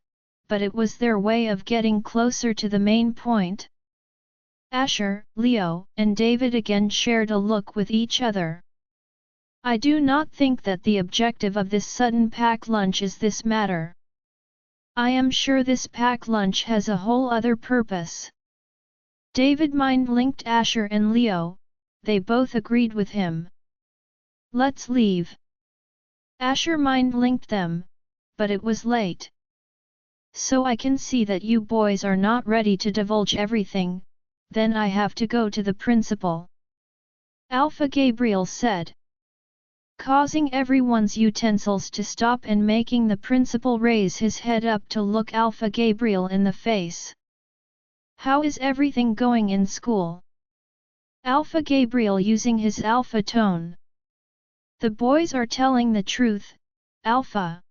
but it was their way of getting closer to the main point. Asher, Leo, and David again shared a look with each other. I do not think that the objective of this sudden pack lunch is this matter. I am sure this pack lunch has a whole other purpose. David mind-linked Asher and Leo, they both agreed with him. Let's leave. Asher mind-linked them, but it was late. So I can see that you boys are not ready to divulge everything, then I have to go to the principal. Alpha Gabriel said, causing everyone's utensils to stop and making the principal raise his head up to look Alpha Gabriel in the face. How is everything going in school? Alpha Gabriel using his alpha tone. The boys are telling the truth, Alpha.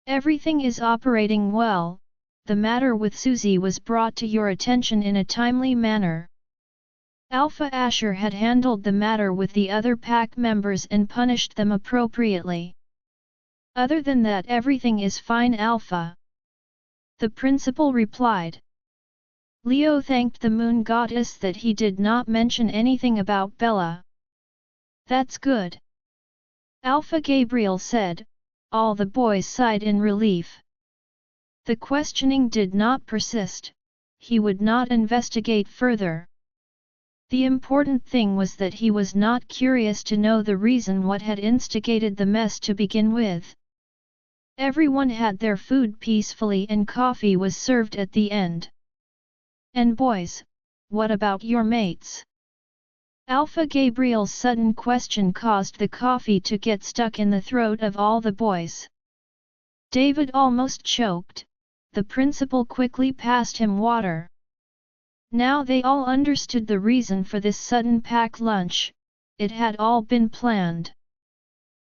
Everything is operating well, the matter with Susie was brought to your attention in a timely manner. Alpha Asher had handled the matter with the other pack members and punished them appropriately. Other than that, everything is fine, Alpha. The principal replied. Leo thanked the moon goddess that he did not mention anything about Bella. That's good. Alpha Gabriel said. All the boys sighed in relief. The questioning did not persist, he would not investigate further. The important thing was that he was not curious to know the reason what had instigated the mess to begin with. Everyone had their food peacefully and coffee was served at the end. And boys, what about your mates? Alpha Gabriel's sudden question caused the coffee to get stuck in the throat of all the boys. David almost choked, the principal quickly passed him water. Now they all understood the reason for this sudden pack lunch, it had all been planned.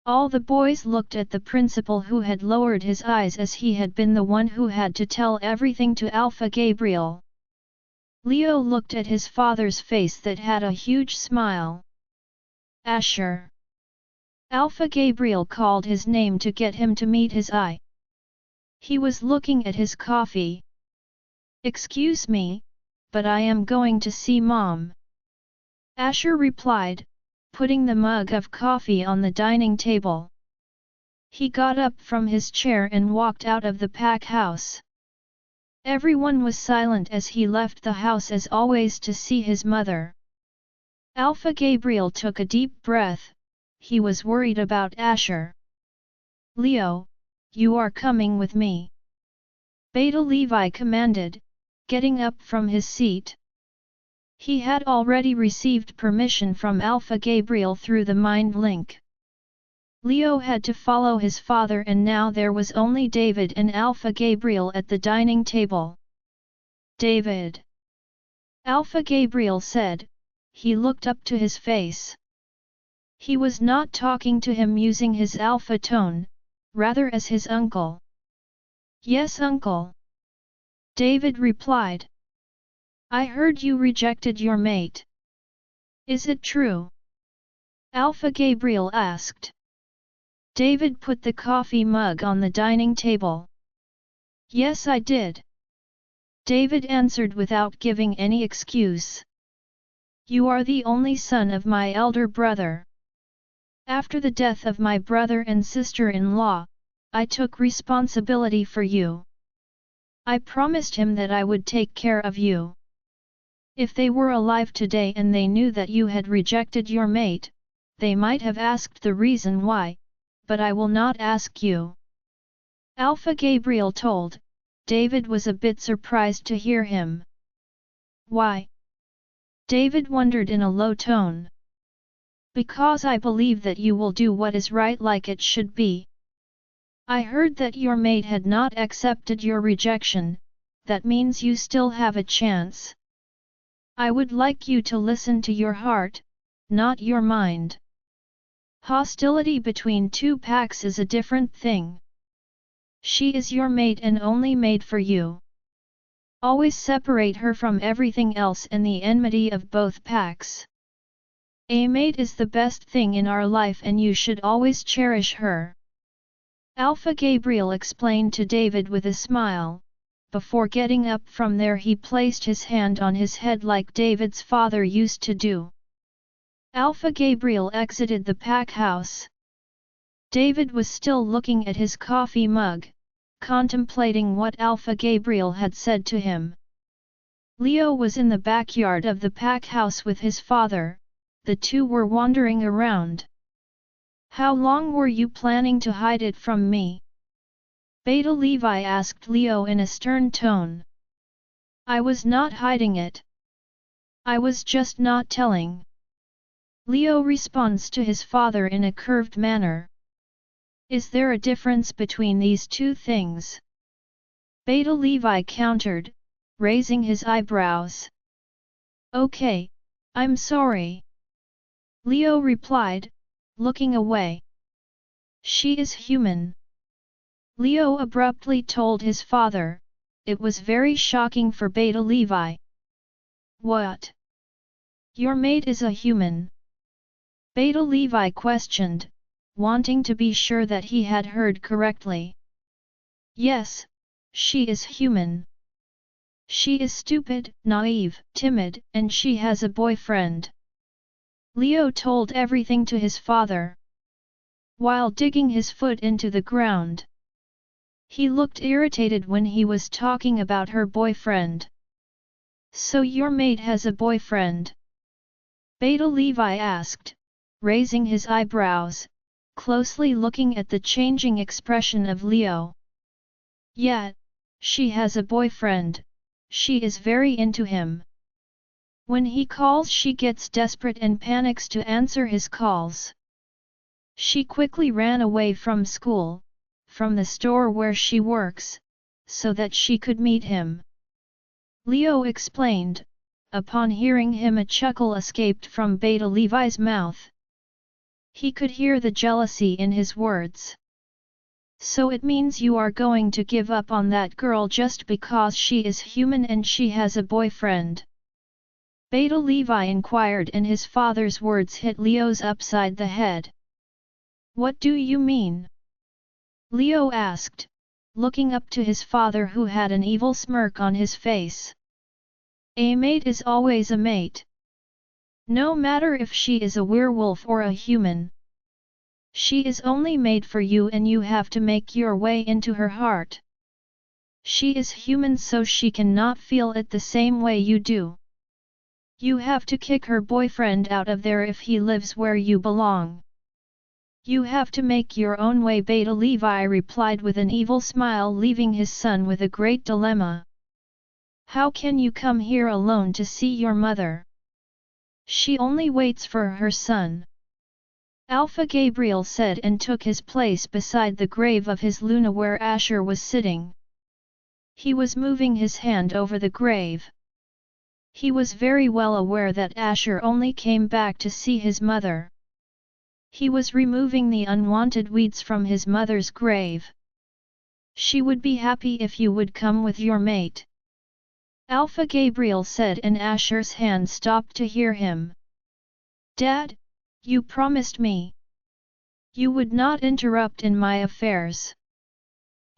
All the boys looked at the principal who had lowered his eyes as he had been the one who had to tell everything to Alpha Gabriel. Leo looked at his father's face that had a huge smile. Asher. Alpha Gabriel called his name to get him to meet his eye. He was looking at his coffee. Excuse me, but I am going to see Mom. Asher replied, putting the mug of coffee on the dining table. He got up from his chair and walked out of the pack house. Everyone was silent as he left the house as always to see his mother. Alpha Gabriel took a deep breath, he was worried about Asher. Leo, you are coming with me. Beta Levi commanded, getting up from his seat. He had already received permission from Alpha Gabriel through the mind link. Leo had to follow his father and now there was only David and Alpha Gabriel at the dining table. David. Alpha Gabriel said, he looked up to his face. He was not talking to him using his alpha tone, rather as his uncle. Yes, uncle. David replied. I heard you rejected your mate. Is it true? Alpha Gabriel asked. David put the coffee mug on the dining table. Yes, I did. David answered without giving any excuse. You are the only son of my elder brother. After the death of my brother and sister-in-law, I took responsibility for you. I promised him that I would take care of you. If they were alive today and they knew that you had rejected your mate, they might have asked the reason why, but I will not ask you. Alpha Gabriel told. David was a bit surprised to hear him. Why? David wondered in a low tone. Because I believe that you will do what is right like it should be. I heard that your mate had not accepted your rejection, that means you still have a chance. I would like you to listen to your heart, not your mind. Hostility between two packs is a different thing. She is your mate and only made for you. Always separate her from everything else and the enmity of both packs. A mate is the best thing in our life and you should always cherish her. Alpha Gabriel explained to David with a smile. Before getting up from there he placed his hand on his head like David's father used to do. Alpha Gabriel exited the pack house. David was still looking at his coffee mug, contemplating what Alpha Gabriel had said to him. Leo was in the backyard of the pack house with his father. The two were wandering around. How long were you planning to hide it from me? Beta Levi asked Leo in a stern tone. I was not hiding it. I was just not telling. Leo responds to his father in a curved manner. Is there a difference between these two things? Beta Levi countered, raising his eyebrows. Okay, I'm sorry. Leo replied, looking away. She is human. Leo abruptly told his father. It was very shocking for Beta Levi. What? Your mate is a human? Beta Levi questioned, wanting to be sure that he had heard correctly. Yes, she is human. She is stupid, naive, timid, and she has a boyfriend. Leo told everything to his father. While digging his foot into the ground. He looked irritated when he was talking about her boyfriend. So your mate has a boyfriend? Beta Levi asked, raising his eyebrows, closely looking at the changing expression of Leo. Yeah, she has a boyfriend. She is very into him. When he calls she gets desperate and panics to answer his calls. She quickly ran away from school, from the store where she works, so that she could meet him. Leo explained. Upon hearing him a chuckle escaped from Beta Levi's mouth. He could hear the jealousy in his words. So it means you are going to give up on that girl just because she is human and she has a boyfriend? Beta Levi inquired and his father's words hit Leo's upside the head. What do you mean? Leo asked, looking up to his father who had an evil smirk on his face. A mate is always a mate. No matter if she is a werewolf or a human. She is only made for you and you have to make your way into her heart. She is human so she cannot feel it the same way you do. You have to kick her boyfriend out of there if he lives where you belong. You have to make your own way, Beta Levi replied with an evil smile, leaving his son with a great dilemma. How can you come here alone to see your mother? She only waits for her son. Alpha Gabriel said and took his place beside the grave of his Luna where Asher was sitting. He was moving his hand over the grave. He was very well aware that Asher only came back to see his mother. He was removing the unwanted weeds from his mother's grave. She would be happy if you would come with your mate. Alpha Gabriel said and Asher's hand stopped to hear him. Dad, you promised me. You would not interrupt in my affairs.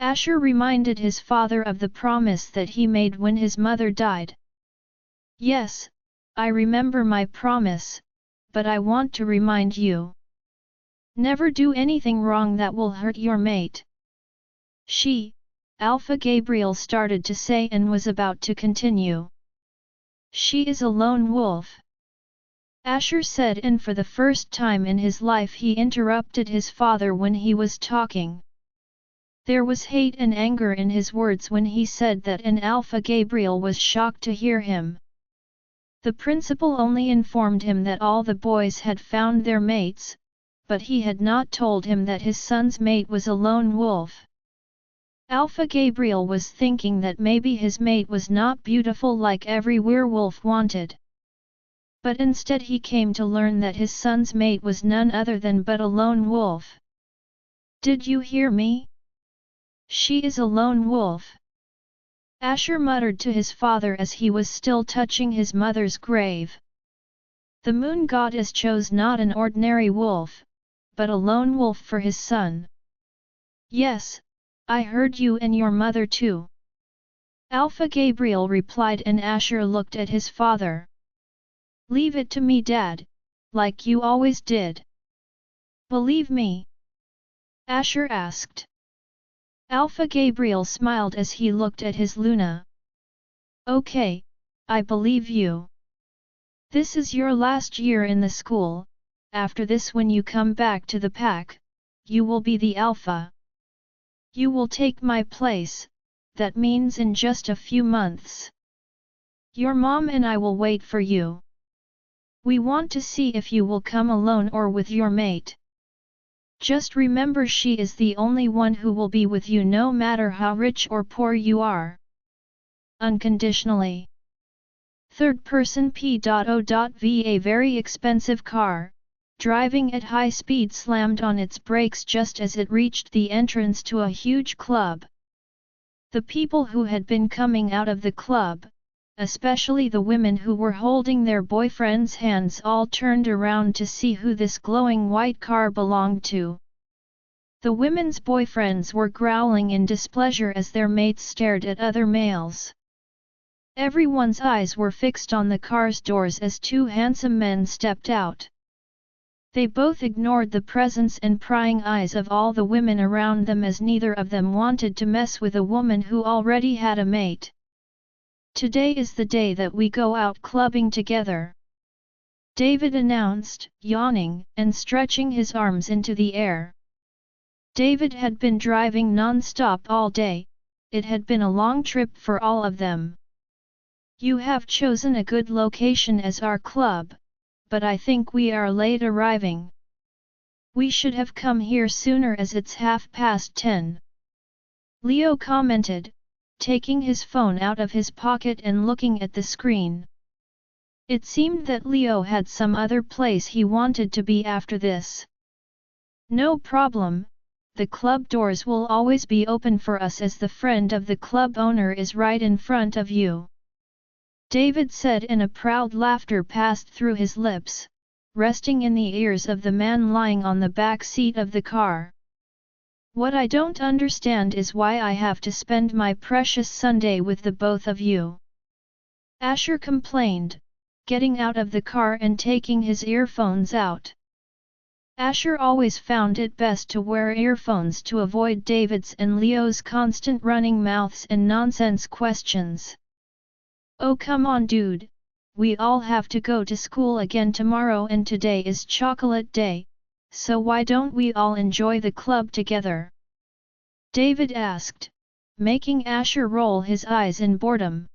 Asher reminded his father of the promise that he made when his mother died. Yes, I remember my promise, but I want to remind you. Never do anything wrong that will hurt your mate. Alpha Gabriel started to say and was about to continue. She is a lone wolf. Asher said, and for the first time in his life he interrupted his father when he was talking. There was hate and anger in his words when he said that, and Alpha Gabriel was shocked to hear him. The principal only informed him that all the boys had found their mates, but he had not told him that his son's mate was a lone wolf. Alpha Gabriel was thinking that maybe his mate was not beautiful like every werewolf wanted. But instead he came to learn that his son's mate was none other than but a lone wolf. Did you hear me? She is a lone wolf. Asher muttered to his father as he was still touching his mother's grave. The moon goddess chose not an ordinary wolf, but a lone wolf for his son. Yes, I heard you and your mother too. Alpha Gabriel replied, and Asher looked at his father. Leave it to me, Dad, like you always did. Believe me? Asher asked. Alpha Gabriel smiled as he looked at his Luna. Okay, I believe you. This is your last year in the school. After this, when you come back to the pack, you will be the Alpha. You will take my place. That means in just a few months. Your mom and I will wait for you. We want to see if you will come alone or with your mate. Just remember, she is the only one who will be with you no matter how rich or poor you are. Unconditionally. Third person P.O.V. A very expensive car, driving at high speed, slammed on its brakes just as it reached the entrance to a huge club. The people who had been coming out of the club, especially the women who were holding their boyfriends' hands, all turned around to see who this glowing white car belonged to. The women's boyfriends were growling in displeasure as their mates stared at other males. Everyone's eyes were fixed on the car's doors as two handsome men stepped out. They both ignored the presence and prying eyes of all the women around them, as neither of them wanted to mess with a woman who already had a mate. Today is the day that we go out clubbing together, David announced, yawning and stretching his arms into the air. David had been driving non-stop all day. It had been a long trip for all of them. You have chosen a good location as our club, but I think we are late arriving. We should have come here sooner as it's 10:30. Leo commented, taking his phone out of his pocket and looking at the screen. It seemed that Leo had some other place he wanted to be after this. No problem, the club doors will always be open for us as the friend of the club owner is right in front of you. David said, and a proud laughter passed through his lips, resting in the ears of the man lying on the back seat of the car. What I don't understand is why I have to spend my precious Sunday with the both of you. Asher complained, getting out of the car and taking his earphones out. Asher always found it best to wear earphones to avoid David's and Leo's constant running mouths and nonsense questions. Oh come on dude, we all have to go to school again tomorrow and today is chocolate day, so why don't we all enjoy the club together? David asked, making Asher roll his eyes in boredom.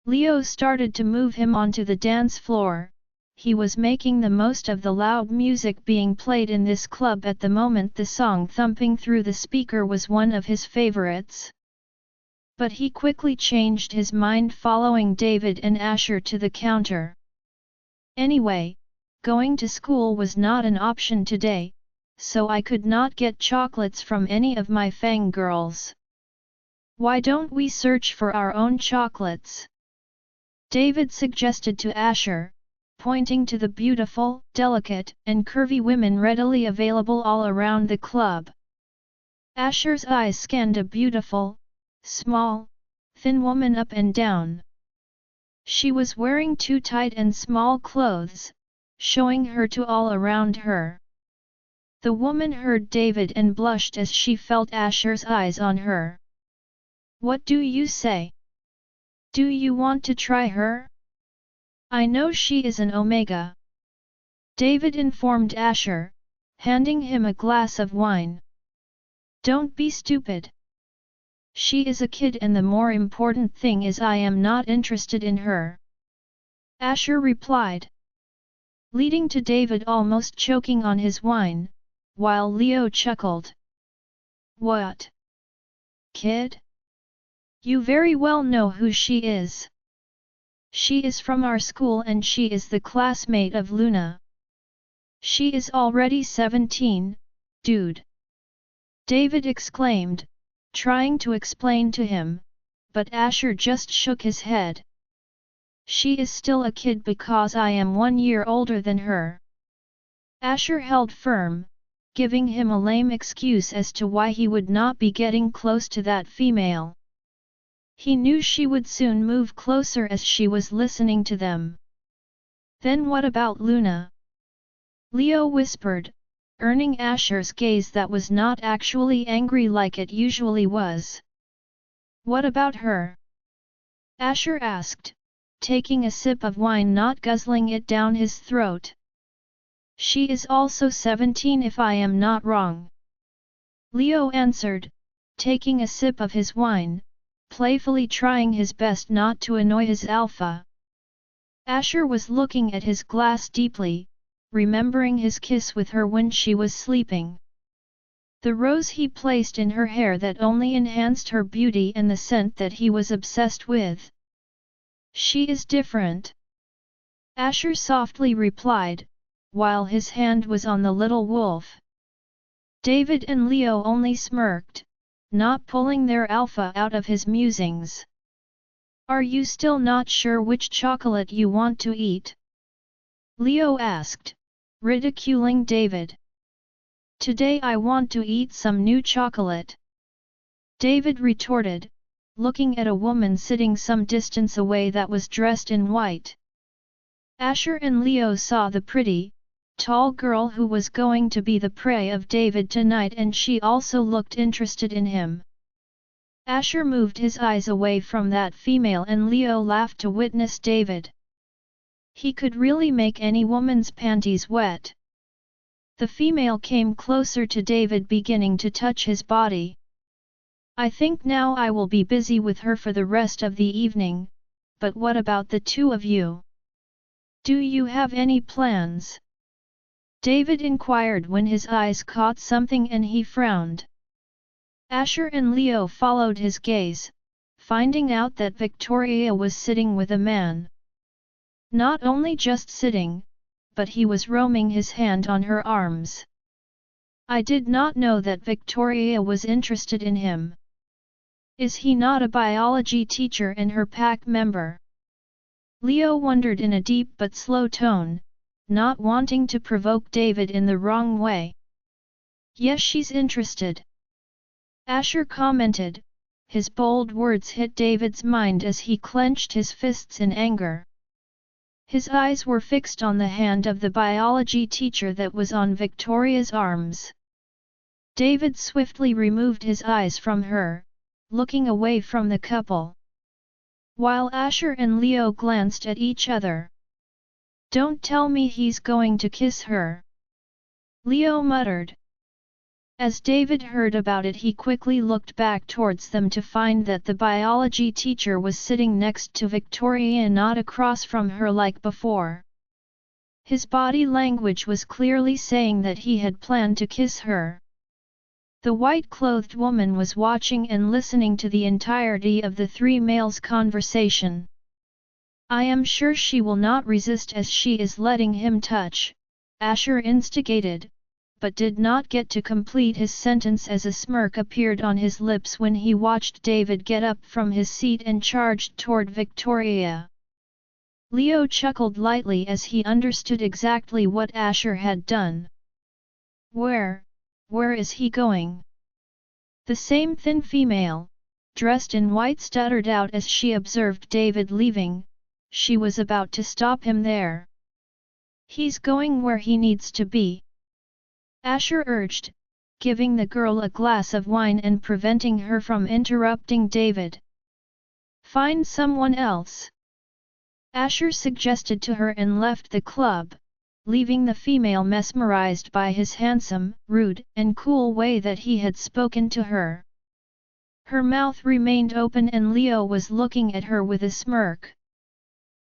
Leo started to move him onto the dance floor. He was making the most of the loud music being played in this club at the moment. The song thumping through the speaker was one of his favorites. But he quickly changed his mind, following David and Asher to the counter. Anyway, going to school was not an option today, so I could not get chocolates from any of my fangirls. Why don't we search for our own chocolates? David suggested to Asher, pointing to the beautiful, delicate, and curvy women readily available all around the club. Asher's eyes scanned a beautiful, small, thin woman up and down. She was wearing too tight and small clothes, showing her to all around her. The woman heard David and blushed as she felt Asher's eyes on her. What do you say? Do you want to try her? I know she is an Omega. David informed Asher, handing him a glass of wine. Don't be stupid. She is a kid and the more important thing is I am not interested in her. Asher replied, leading to David almost choking on his wine, while Leo chuckled. What? Kid? You very well know who she is. She is from our school and she is the classmate of Luna. She is already 17, dude. David exclaimed, trying to explain to him, but Asher just shook his head. She is still a kid because I am 1 year older than her. Asher held firm, giving him a lame excuse as to why he would not be getting close to that female. He knew she would soon move closer as she was listening to them. Then what about Luna? Leo whispered, earning Asher's gaze that was not actually angry like it usually was. What about her? Asher asked, taking a sip of wine, not guzzling it down his throat. She is also 17 if I am not wrong. Leo answered, taking a sip of his wine, playfully trying his best not to annoy his alpha. Asher was looking at his glass deeply, remembering his kiss with her when she was sleeping. The rose he placed in her hair that only enhanced her beauty and the scent that he was obsessed with. She is different. Asher softly replied, while his hand was on the little wolf. David and Leo only smirked, not pulling their alpha out of his musings. Are you still not sure which chocolate you want to eat? Leo asked, ridiculing David. Today I want to eat some new chocolate. David retorted, looking at a woman sitting some distance away that was dressed in white. Asher and Leo saw the pretty, tall girl who was going to be the prey of David tonight, and she also looked interested in him. Asher moved his eyes away from that female and Leo laughed to witness David. He could really make any woman's panties wet. The female came closer to David, beginning to touch his body. I think now I will be busy with her for the rest of the evening, but what about the two of you? Do you have any plans? David inquired when his eyes caught something and he frowned. Asher and Leo followed his gaze, finding out that Victoria was sitting with a man. Not only just sitting, but he was roaming his hand on her arms. I did not know that Victoria was interested in him. Is he not a biology teacher and her pack member? Leo wondered in a deep but slow tone, not wanting to provoke David in the wrong way. Yes, she's interested. Asher commented, his bold words hit David's mind as he clenched his fists in anger. His eyes were fixed on the hand of the biology teacher that was on Victoria's arms. David swiftly removed his eyes from her, looking away from the couple. While Asher and Leo glanced at each other. Don't tell me he's going to kiss her. Leo muttered. As David heard about it, he quickly looked back towards them to find that the biology teacher was sitting next to Victoria, not across from her like before. His body language was clearly saying that he had planned to kiss her. The white-clothed woman was watching and listening to the entirety of the three males' conversation. I am sure she will not resist as she is letting him touch, Asher instigated, but did not get to complete his sentence as a smirk appeared on his lips when he watched David get up from his seat and charged toward Victoria. Leo chuckled lightly as he understood exactly what Asher had done. Where is he going? The same thin female, dressed in white, stuttered out as she observed David leaving. She was about to stop him there. He's going where he needs to be. Asher urged, giving the girl a glass of wine and preventing her from interrupting David. Find someone else. Asher suggested to her and left the club, leaving the female mesmerized by his handsome, rude, and cool way that he had spoken to her. Her mouth remained open and Leo was looking at her with a smirk.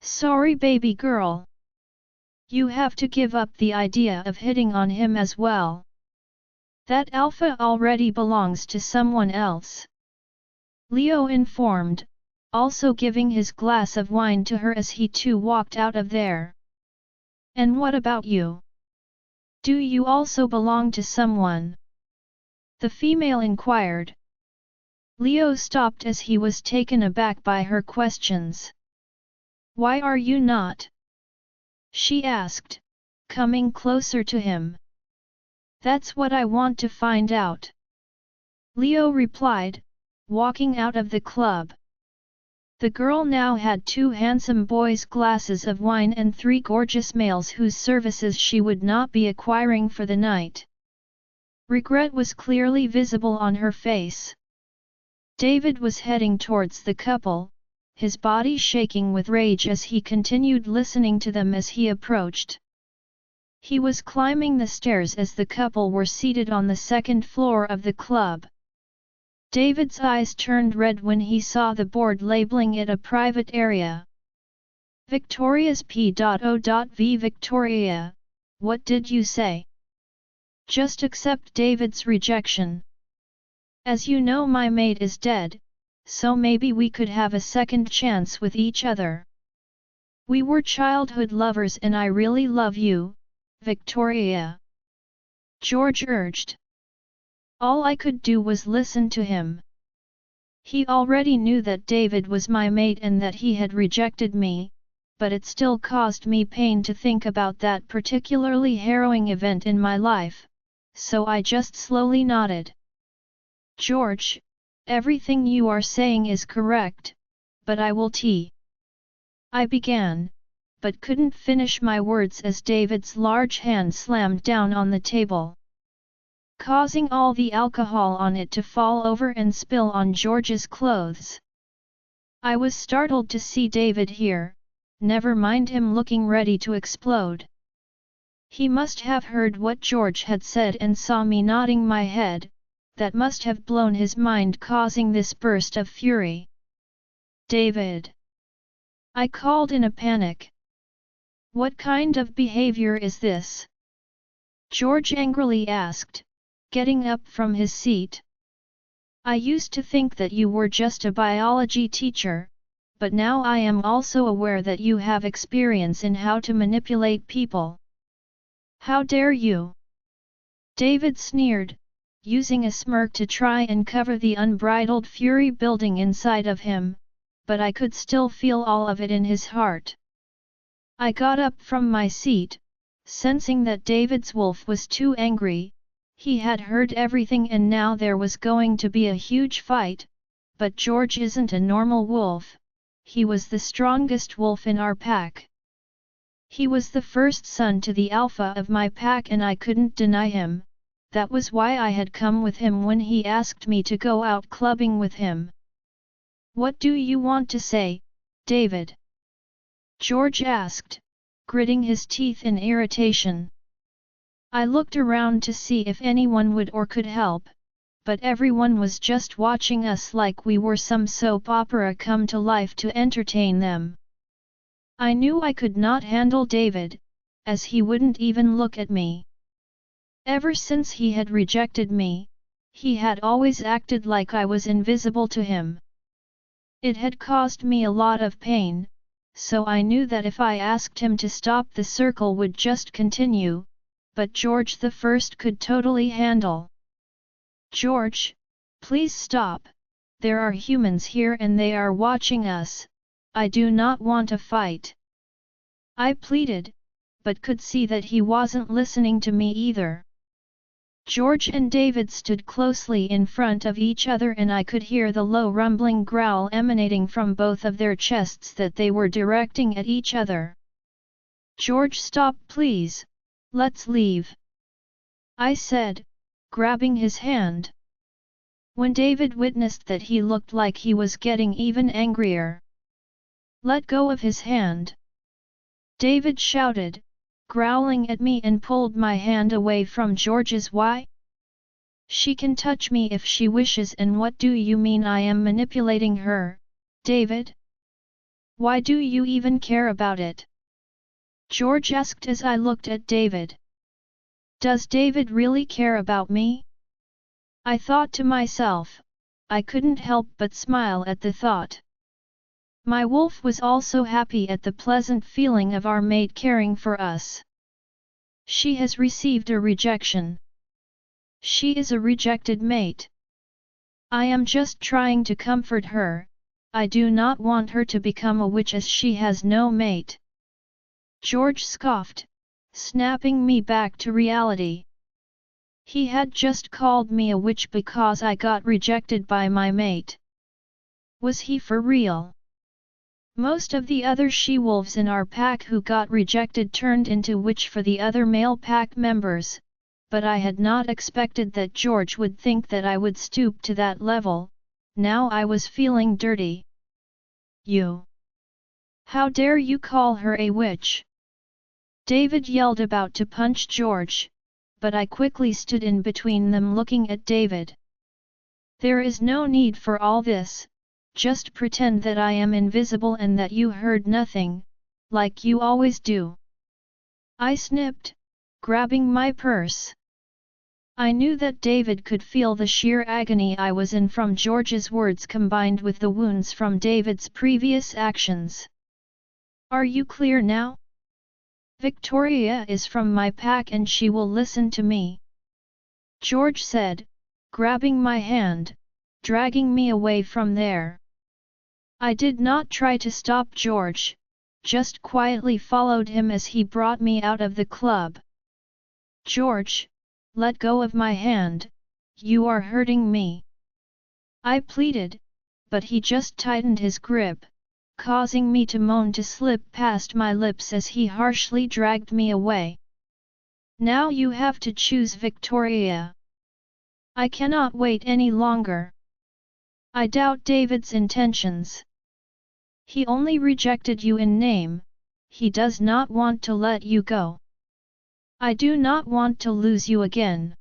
Sorry, baby girl. You have to give up the idea of hitting on him as well. That alpha already belongs to someone else. Leo informed, also giving his glass of wine to her as he too walked out of there. And what about you? Do you also belong to someone? The female inquired. Leo stopped as he was taken aback by her questions. "Why are you not?" she asked, coming closer to him. "That's what I want to find out," Leo replied, walking out of the club. The girl now had 2 handsome boys' glasses of wine and 3 gorgeous males whose services she would not be acquiring for the night. Regret was clearly visible on her face. David was heading towards the couple, his body shaking with rage as he continued listening to them as he approached. He was climbing the stairs as the couple were seated on the 2nd floor of the club. David's eyes turned red when he saw the board labeling it a private area. Victoria's P.O.V. Victoria, what did you say? Just accept David's rejection. As you know, my mate is dead, so maybe we could have a second chance with each other. We were childhood lovers and I really love you, Victoria. George urged. All I could do was listen to him. He already knew that David was my mate and that he had rejected me, but it still caused me pain to think about that particularly harrowing event in my life, so I just slowly nodded. George, everything you are saying is correct, but I will I began, but couldn't finish my words as David's large hand slammed down on the table, causing all the alcohol on it to fall over and spill on George's clothes. I was startled to see David here, never mind him looking ready to explode. He must have heard what George had said and saw me nodding my head, that must have blown his mind, causing this burst of fury. David! I called in a panic. What kind of behavior is this? George angrily asked, getting up from his seat. I used to think that you were just a biology teacher, but now I am also aware that you have experience in how to manipulate people. How dare you? David sneered, using a smirk to try and cover the unbridled fury building inside of him, but I could still feel all of it in his heart. I got up from my seat, sensing that David's wolf was too angry. He had heard everything and now there was going to be a huge fight, but George isn't a normal wolf, he was the strongest wolf in our pack. He was the first son to the alpha of my pack and I couldn't deny him, that was why I had come with him when he asked me to go out clubbing with him. What do you want to say, David? George asked, gritting his teeth in irritation. I looked around to see if anyone would or could help, but everyone was just watching us like we were some soap opera come to life to entertain them. I knew I could not handle David, as he wouldn't even look at me. Ever since he had rejected me, he had always acted like I was invisible to him. It had caused me a lot of pain, so I knew that if I asked him to stop the circle would just continue, but George the First could totally handle. George, please stop, there are humans here and they are watching us, I do not want a fight. I pleaded, but could see that he wasn't listening to me either. George and David stood closely in front of each other and I could hear the low rumbling growl emanating from both of their chests that they were directing at each other. George, stop please, let's leave, I said, grabbing his hand. When David witnessed that he looked like he was getting even angrier. Let go of his hand, David shouted, growling at me and pulled my hand away from George's. Why? She can touch me if she wishes and what do you mean I am manipulating her, David? Why do you even care about it? George asked as I looked at David. Does David really care about me? I thought to myself, I couldn't help but smile at the thought. My wolf was also happy at the pleasant feeling of our mate caring for us. She has received a rejection. She is a rejected mate. I am just trying to comfort her, I do not want her to become a witch as she has no mate. George scoffed, snapping me back to reality. He had just called me a witch because I got rejected by my mate. Was he for real? Most of the other she-wolves in our pack who got rejected turned into witch for the other male pack members, but I had not expected that George would think that I would stoop to that level. Now I was feeling dirty. You! How dare you call her a witch? David yelled, about to punch George, but I quickly stood in between them looking at David. There is no need for all this, just pretend that I am invisible and that you heard nothing, like you always do. I snipped, grabbing my purse. I knew that David could feel the sheer agony I was in from George's words combined with the wounds from David's previous actions. Are you clear now? Victoria is from my pack and she will listen to me, George said, grabbing my hand, dragging me away from there. I did not try to stop George, just quietly followed him as he brought me out of the club. George, let go of my hand, you are hurting me. I pleaded, but he just tightened his grip, causing me to moan to slip past my lips as he harshly dragged me away. Now you have to choose, Victoria. I cannot wait any longer. I doubt David's intentions. He only rejected you in name, he does not want to let you go. I do not want to lose you again.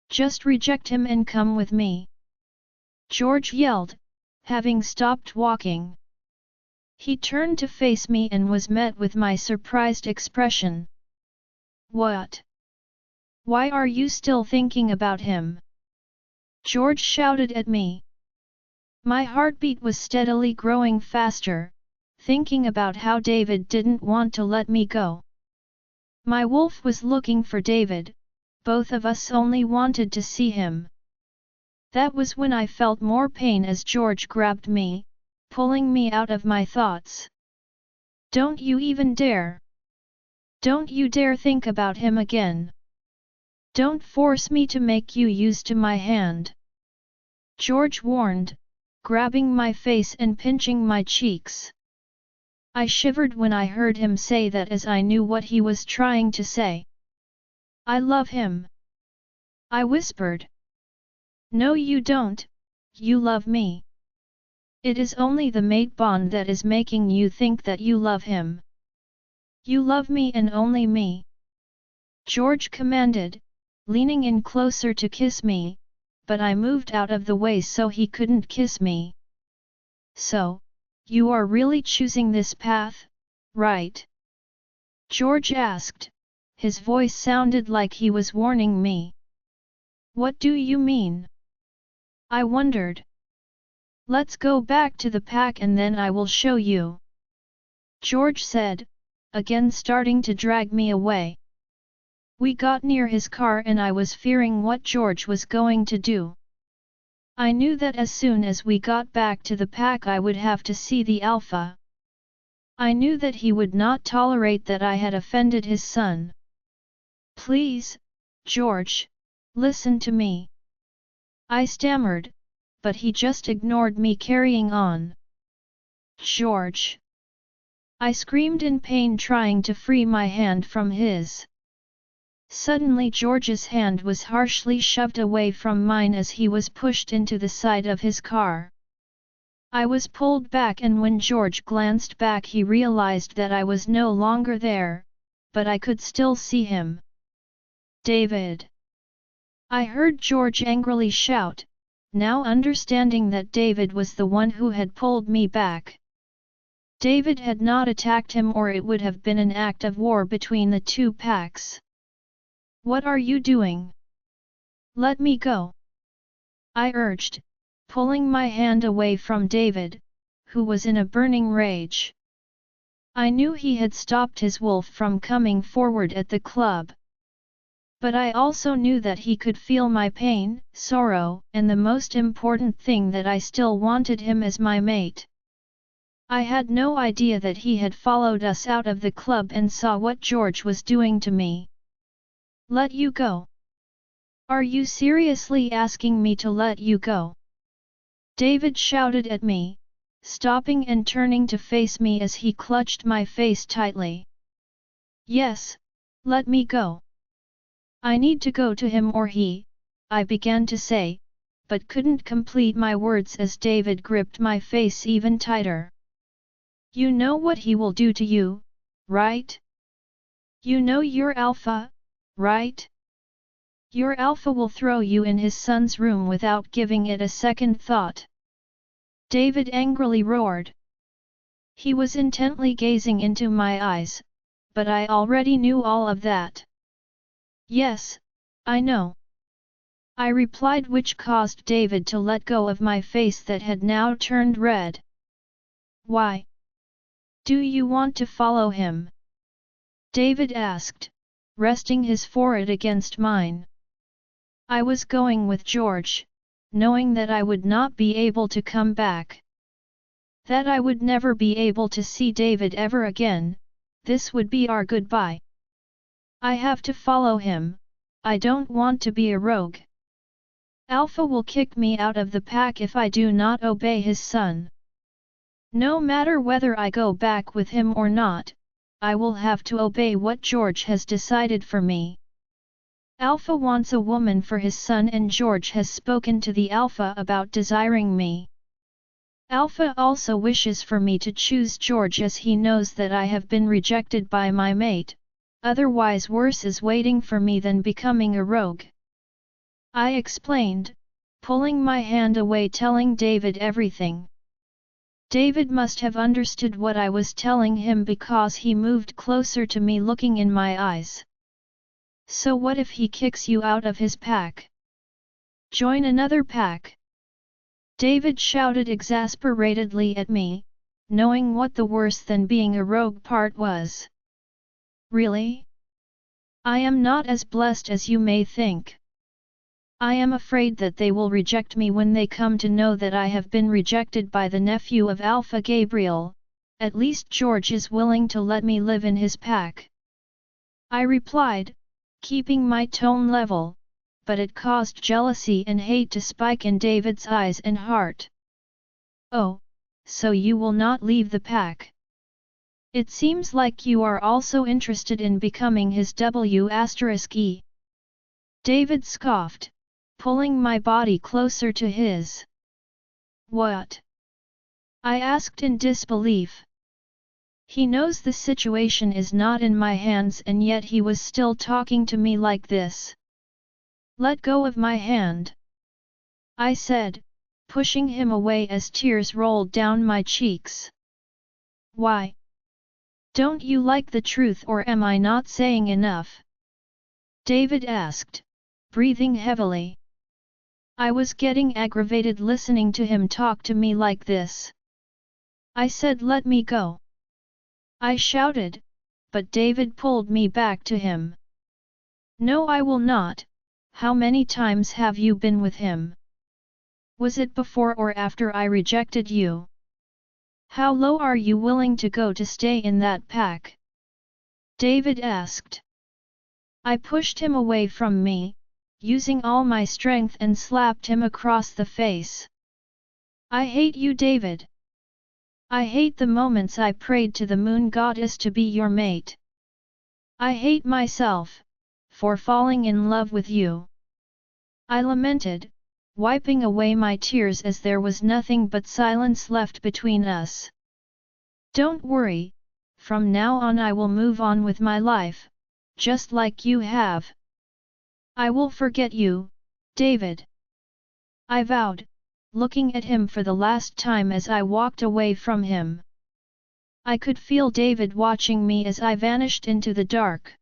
Just reject him and come with me. George yelled, having stopped walking. He turned to face me and was met with my surprised expression. What? Why are you still thinking about him? George shouted at me. My heartbeat was steadily growing faster, thinking about how David didn't want to let me go. My wolf was looking for David, both of us only wanted to see him. That was when I felt more pain as George grabbed me, pulling me out of my thoughts. Don't you even dare! Don't you dare think about him again! Don't force me to make you used to my hand! George warned, grabbing my face and pinching my cheeks. I shivered when I heard him say that as I knew what he was trying to say. I love him. I whispered. No you don't, you love me. It is only the mate bond that is making you think that you love him. You love me and only me. George commanded, leaning in closer to kiss me, but I moved out of the way so he couldn't kiss me. So, you are really choosing this path, right? George asked, his voice sounded like he was warning me. What do you mean? I wondered. Let's go back to the pack and then I will show you. George said, again starting to drag me away. We got near his car and I was fearing what George was going to do. I knew that as soon as we got back to the pack I would have to see the alpha. I knew that he would not tolerate that I had offended his son. Please, George, listen to me. I stammered, but he just ignored me carrying on. George! I screamed in pain trying to free my hand from his. Suddenly George's hand was harshly shoved away from mine as he was pushed into the side of his car. I was pulled back and when George glanced back he realized that I was no longer there, but I could still see him. David! I heard George angrily shout, now understanding that David was the one who had pulled me back. David had not attacked him or it would have been an act of war between the two packs. What are you doing? Let me go! I urged, pulling my hand away from David, who was in a burning rage. I knew he had stopped his wolf from coming forward at the club. But I also knew that he could feel my pain, sorrow, and the most important thing, that I still wanted him as my mate. I had no idea that he had followed us out of the club and saw what George was doing to me. Let you go? Are you seriously asking me to let you go? David shouted at me, stopping and turning to face me as he clutched my face tightly. Yes, let me go. I need to go to him or he, I began to say, but couldn't complete my words as David gripped my face even tighter. You know what he will do to you, right? You know you're alpha, right? Your alpha will throw you in his son's room without giving it a second thought. David angrily roared. He was intently gazing into my eyes, but I already knew all of that. Yes, I know. I replied, which caused David to let go of my face that had now turned red. Why? Do you want to follow him? David asked, resting his forehead against mine. I was going with George, knowing that I would not be able to come back. That I would never be able to see David ever again, this would be our goodbye. I have to follow him, I don't want to be a rogue. Alpha will kick me out of the pack if I do not obey his son. No matter whether I go back with him or not, I will have to obey what George has decided for me. Alpha wants a woman for his son, and George has spoken to the Alpha about desiring me. Alpha also wishes for me to choose George, as he knows that I have been rejected by my mate, otherwise worse is waiting for me than becoming a rogue. I explained, pulling my hand away, telling David everything. David must have understood what I was telling him, because he moved closer to me, looking in my eyes. So what if he kicks you out of his pack? Join another pack. David shouted exasperatedly at me, knowing what the worse than being a rogue part was. Really? I am not as blessed as you may think. I am afraid that they will reject me when they come to know that I have been rejected by the nephew of Alpha Gabriel. At least George is willing to let me live in his pack. I replied, keeping my tone level, but it caused jealousy and hate to spike in David's eyes and heart. Oh, so you will not leave the pack? It seems like you are also interested in becoming his W*E. David scoffed, pulling my body closer to his. What? I asked in disbelief. He knows the situation is not in my hands, and yet he was still talking to me like this. Let go of my hand, I said, pushing him away as tears rolled down my cheeks. Why? Don't you like the truth, or am I not saying enough? David asked, breathing heavily. I was getting aggravated listening to him talk to me like this. I said, let me go. I shouted, but David pulled me back to him. No, I will not. How many times have you been with him? Was it before or after I rejected you? How low are you willing to go to stay in that pack? David asked. I pushed him away from me, using all my strength, and slapped him across the face. I hate you, David. I hate the moments I prayed to the moon goddess to be your mate. I hate myself for falling in love with you. I lamented, wiping away my tears as there was nothing but silence left between us. Don't worry, from now on I will move on with my life, just like you have. I will forget you, David. I vowed, looking at him for the last time as I walked away from him. I could feel David watching me as I vanished into the dark.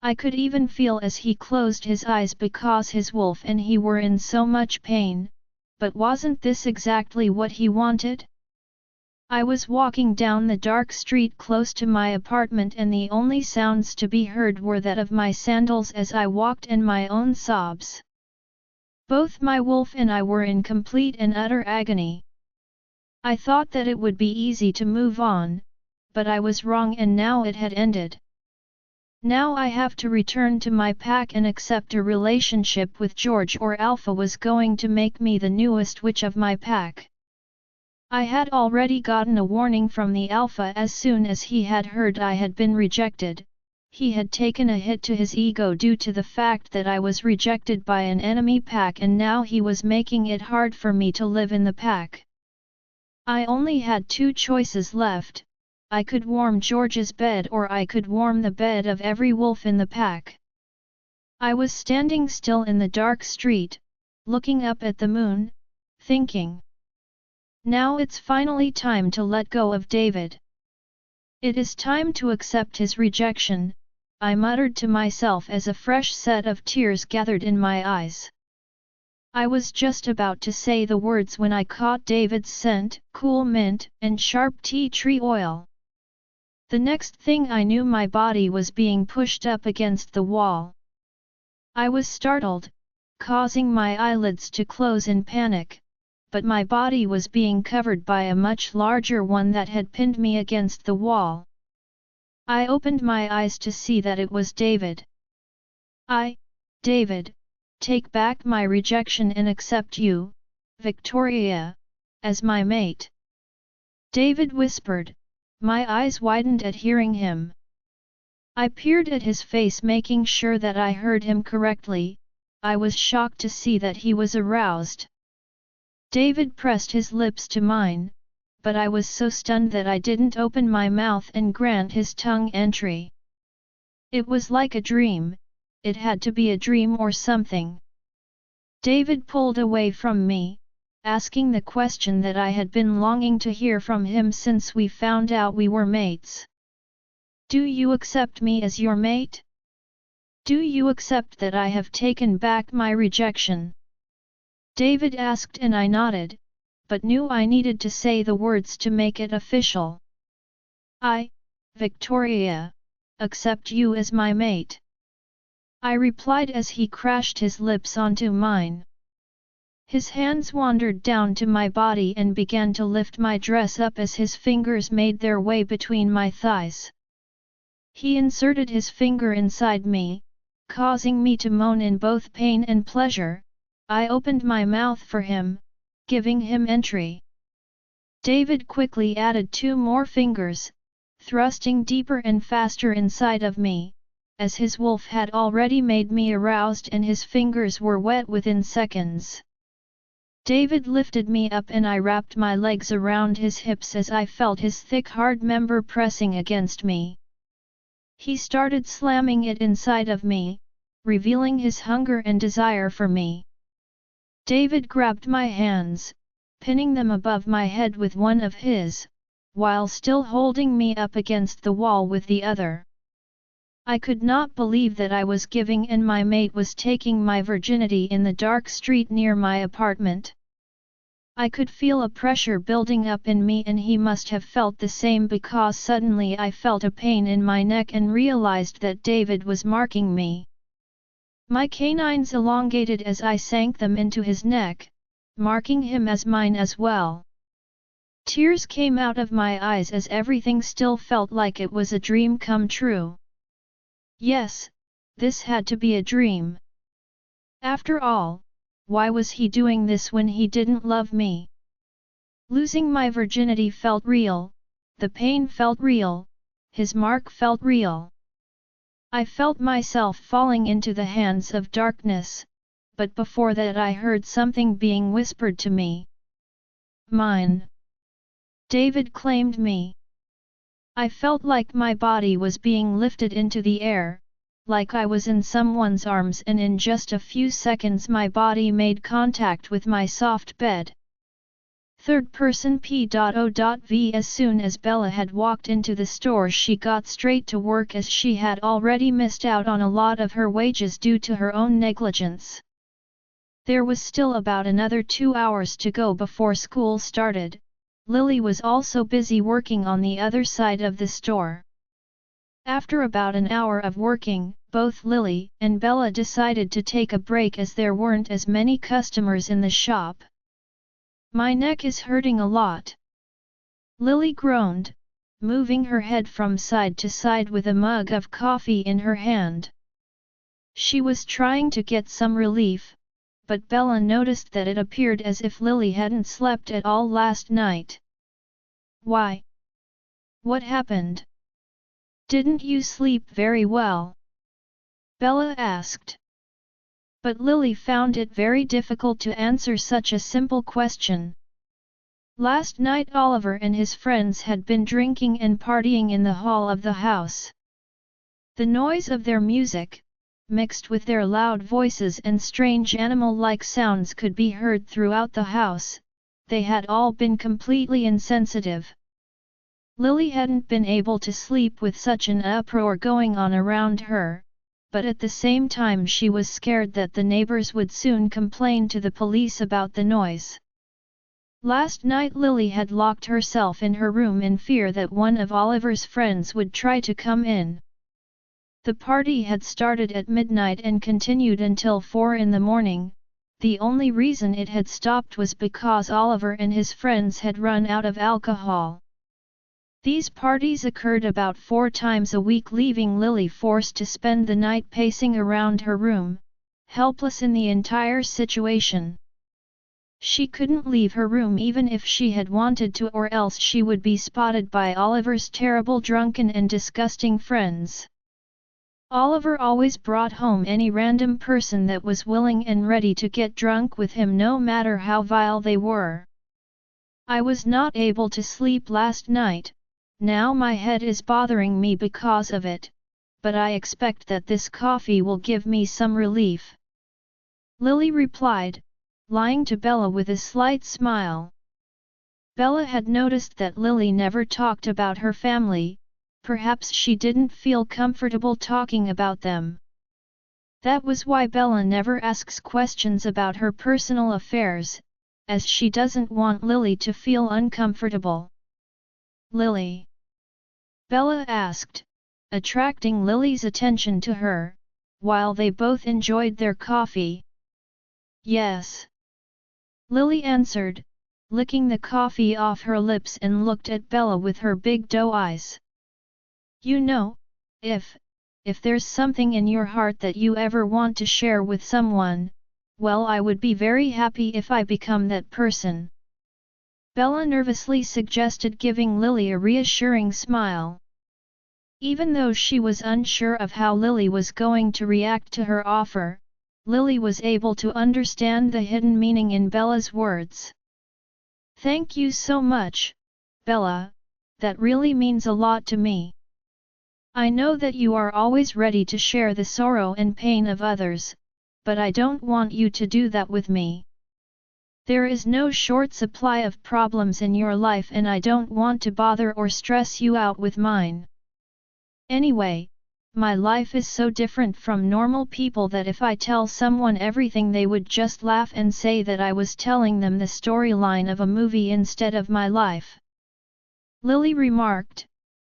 I could even feel as he closed his eyes because his wolf and he were in so much pain, but wasn't this exactly what he wanted? I was walking down the dark street close to my apartment and the only sounds to be heard were that of my sandals as I walked and my own sobs. Both my wolf and I were in complete and utter agony. I thought that it would be easy to move on, but I was wrong and now it had ended. Now I have to return to my pack and accept a relationship with George or Alpha was going to make me the newest witch of my pack. I had already gotten a warning from the Alpha as soon as he had heard I had been rejected. He had taken a hit to his ego due to the fact that I was rejected by an enemy pack and now he was making it hard for me to live in the pack. I only had two choices left. I could warm George's bed or I could warm the bed of every wolf in the pack. I was standing still in the dark street, looking up at the moon, thinking. Now it's finally time to let go of David. It is time to accept his rejection, I muttered to myself as a fresh set of tears gathered in my eyes. I was just about to say the words when I caught David's scent, cool mint, and sharp tea tree oil. The next thing I knew my body was being pushed up against the wall. I was startled, causing my eyelids to close in panic, but my body was being covered by a much larger one that had pinned me against the wall. I opened my eyes to see that it was David. David, take back my rejection and accept you, Victoria, as my mate. David whispered, my eyes widened at hearing him. I peered at his face making sure that I heard him correctly. I was shocked to see that he was aroused. David pressed his lips to mine, but I was so stunned that I didn't open my mouth and grant his tongue entry. It was like a dream, it had to be a dream or something. David pulled away from me, asking the question that I had been longing to hear from him since we found out we were mates. Do you accept me as your mate? Do you accept that I have taken back my rejection? David asked and I nodded, but knew I needed to say the words to make it official. I, Victoria, accept you as my mate. I replied as he crashed his lips onto mine. His hands wandered down to my body and began to lift my dress up as his fingers made their way between my thighs. He inserted his finger inside me, causing me to moan in both pain and pleasure. I opened my mouth for him, giving him entry. David quickly added 2 more fingers, thrusting deeper and faster inside of me, as his wolf had already made me aroused and his fingers were wet within seconds. David lifted me up and I wrapped my legs around his hips as I felt his thick hard member pressing against me. He started slamming it inside of me, revealing his hunger and desire for me. David grabbed my hands, pinning them above my head with one of his, while still holding me up against the wall with the other. I could not believe that I was giving and my mate was taking my virginity in the dark street near my apartment. I could feel a pressure building up in me and he must have felt the same because suddenly I felt a pain in my neck and realized that David was marking me. My canines elongated as I sank them into his neck, marking him as mine as well. Tears came out of my eyes as everything still felt like it was a dream come true. Yes, this had to be a dream. After all, why was he doing this when he didn't love me? Losing my virginity felt real, the pain felt real, his mark felt real. I felt myself falling into the hands of darkness, but before that I heard something being whispered to me. Mine. David claimed me. I felt like my body was being lifted into the air, like I was in someone's arms and in just a few seconds my body made contact with my soft bed. Third person P.O.V. As soon as Bella had walked into the store she got straight to work as she had already missed out on a lot of her wages due to her own negligence. There was still about another 2 hours to go before school started, Lily was also busy working on the other side of the store. After about an hour of working, both Lily and Bella decided to take a break as there weren't as many customers in the shop. "My neck is hurting a lot," Lily groaned, moving her head from side to side with a mug of coffee in her hand. She was trying to get some relief, but Bella noticed that it appeared as if Lily hadn't slept at all last night. "Why? What happened? Didn't you sleep very well?" Bella asked. But Lily found it very difficult to answer such a simple question. Last night Oliver and his friends had been drinking and partying in the hall of the house. The noise of their music, mixed with their loud voices and strange animal-like sounds, could be heard throughout the house. They had all been completely insensitive. Lily hadn't been able to sleep with such an uproar going on around her, but at the same time she was scared that the neighbors would soon complain to the police about the noise. Last night Lily had locked herself in her room in fear that one of Oliver's friends would try to come in. The party had started at midnight and continued until 4 in the morning. The only reason it had stopped was because Oliver and his friends had run out of alcohol. These parties occurred about 4 times a week, leaving Lily forced to spend the night pacing around her room, helpless in the entire situation. She couldn't leave her room even if she had wanted to, or else she would be spotted by Oliver's terrible drunken and disgusting friends. Oliver always brought home any random person that was willing and ready to get drunk with him, no matter how vile they were. "I was not able to sleep last night. Now my head is bothering me because of it, but I expect that this coffee will give me some relief," Lily replied, lying to Bella with a slight smile. Bella had noticed that Lily never talked about her family. Perhaps she didn't feel comfortable talking about them. That was why Bella never asks questions about her personal affairs, as she doesn't want Lily to feel uncomfortable. "Lily?" Bella asked, attracting Lily's attention to her, while they both enjoyed their coffee. "Yes," Lily answered, licking the coffee off her lips, and looked at Bella with her big doe eyes. "You know, if there's something in your heart that you ever want to share with someone, well, I would be very happy if I become that person," Bella nervously suggested, giving Lily a reassuring smile. Even though she was unsure of how Lily was going to react to her offer, Lily was able to understand the hidden meaning in Bella's words. "Thank you so much, Bella, that really means a lot to me. I know that you are always ready to share the sorrow and pain of others, but I don't want you to do that with me. There is no short supply of problems in your life, and I don't want to bother or stress you out with mine. Anyway, my life is so different from normal people that if I tell someone everything, they would just laugh and say that I was telling them the storyline of a movie instead of my life," Lily remarked,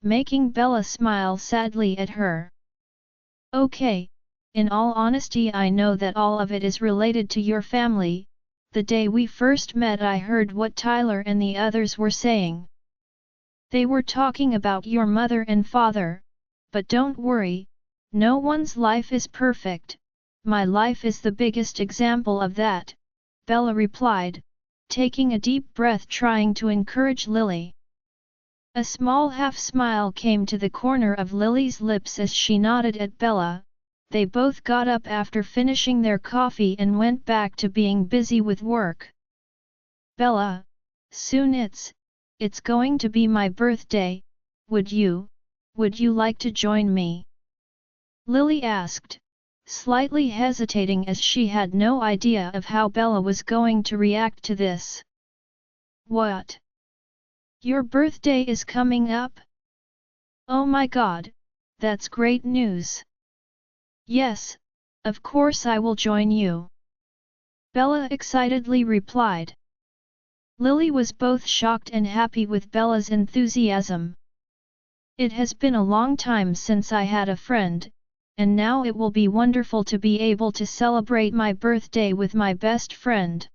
making Bella smile sadly at her. "Okay, in all honesty, I know that all of it is related to your family. The day we first met I heard what Tyler and the others were saying. They were talking about your mother and father, but don't worry, no one's life is perfect. My life is the biggest example of that," Bella replied, taking a deep breath, trying to encourage Lily. A small half-smile came to the corner of Lily's lips as she nodded at Bella. They both got up after finishing their coffee and went back to being busy with work. "Bella, soon it's going to be my birthday. Would you like to join me?" Lily asked, slightly hesitating as she had no idea of how Bella was going to react to this. "What? Your birthday is coming up? Oh my God, that's great news." "Yes, of course I will join you," Bella excitedly replied. Lily was both shocked and happy with Bella's enthusiasm. It has been a long time since I had a friend, and now it will be wonderful to be able to celebrate my birthday with my best friend.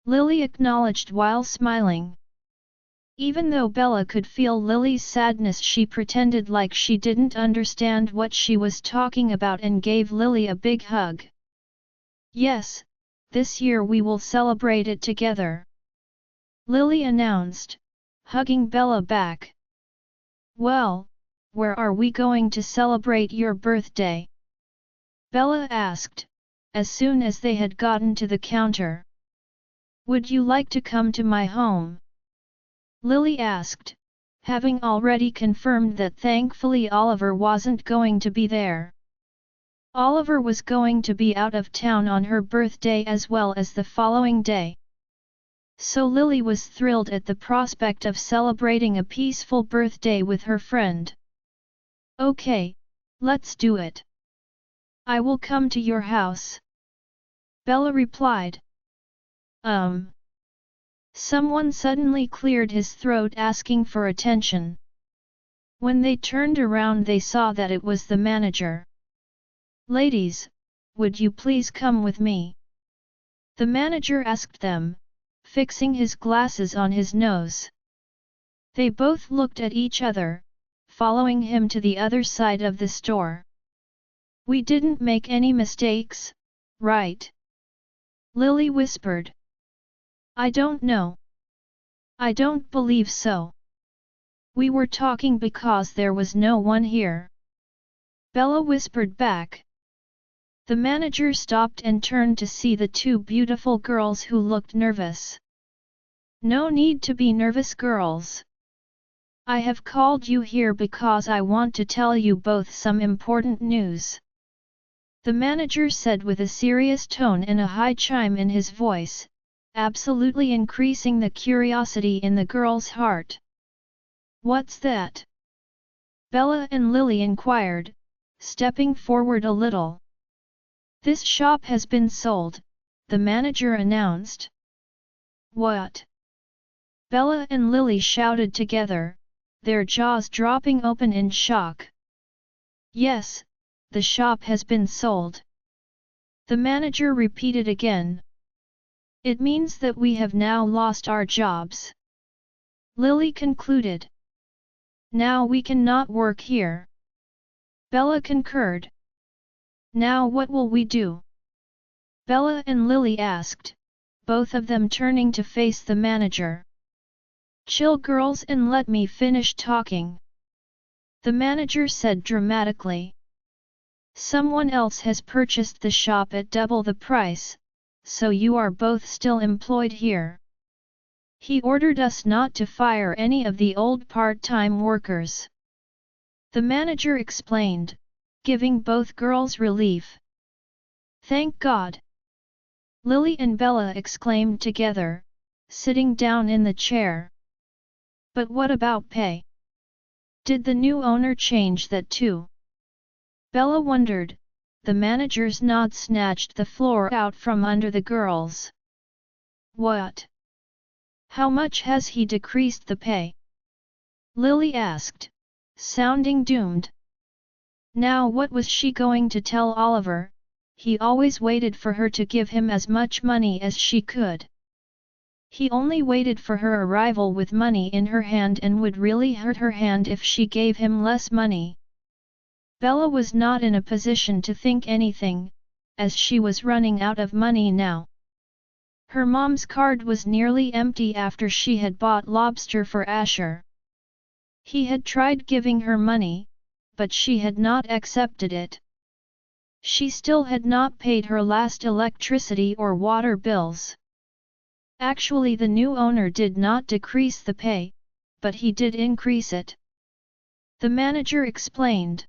Lily acknowledged while smiling. Even though Bella could feel Lily's sadness, she pretended like she didn't understand what she was talking about and gave Lily a big hug. Yes, this year we will celebrate it together, Lily announced, hugging Bella back. Well, where are we going to celebrate your birthday? Bella asked, as soon as they had gotten to the counter. Would you like to come to my home? Lily asked, having already confirmed that thankfully Oliver wasn't going to be there. Oliver was going to be out of town on her birthday as well as the following day. So Lily was thrilled at the prospect of celebrating a peaceful birthday with her friend. Okay, let's do it. I will come to your house, Bella replied. Someone suddenly cleared his throat asking for attention. When they turned around they saw that it was the manager. Ladies, would you please come with me? The manager asked them, fixing his glasses on his nose. They both looked at each other, following him to the other side of the store. We didn't make any mistakes, right? Lily whispered. I don't know. I don't believe so. We were talking because there was no one here, Bella whispered back. The manager stopped and turned to see the two beautiful girls who looked nervous. No need to be nervous, girls. I have called you here because I want to tell you both some important news, the manager said with a serious tone and a high chime in his voice, absolutely increasing the curiosity in the girl's heart. What's that? Bella and Lily inquired, stepping forward a little. This shop has been sold, the manager announced. What? Bella and Lily shouted together, their jaws dropping open in shock. Yes, the shop has been sold, the manager repeated again. It means that we have now lost our jobs, Lily concluded. Now we cannot work here, Bella concurred. Now what will we do? Bella and Lily asked, both of them turning to face the manager. Chill, girls, and let me finish talking, the manager said dramatically. Someone else has purchased the shop at double the price, so you are both still employed here. He ordered us not to fire any of the old part-time workers, the manager explained, giving both girls relief. Thank God! Lily and Bella exclaimed together, sitting down in the chair. But what about pay? Did the new owner change that too? Bella wondered. The manager's nod snatched the floor out from under the girls. What? How much has he decreased the pay? Lily asked, sounding doomed. Now what was she going to tell Oliver? He always waited for her to give him as much money as she could. He only waited for her arrival with money in her hand and would really hurt her hand if she gave him less money. Bella was not in a position to think anything, as she was running out of money now. Her mom's card was nearly empty after she had bought lobster for Asher. He had tried giving her money, but she had not accepted it. She still had not paid her last electricity or water bills. Actually, the new owner did not decrease the pay, but he did increase it, the manager explained.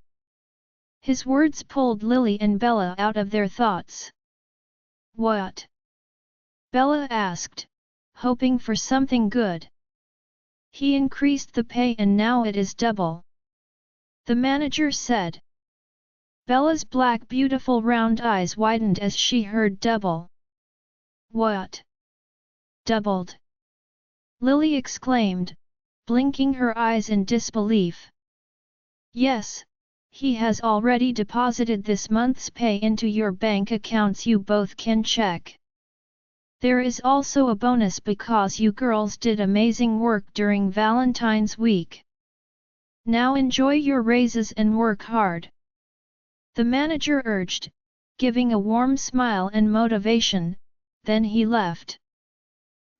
His words pulled Lily and Bella out of their thoughts. What? Bella asked, hoping for something good. He increased the pay and now it is double, the manager said. Bella's black beautiful round eyes widened as she heard double. What? Doubled? Lily exclaimed, blinking her eyes in disbelief. Yes, he has already deposited this month's pay into your bank accounts, you both can check. There is also a bonus because you girls did amazing work during Valentine's week. Now enjoy your raises and work hard. The manager urged, giving a warm smile and motivation, then he left.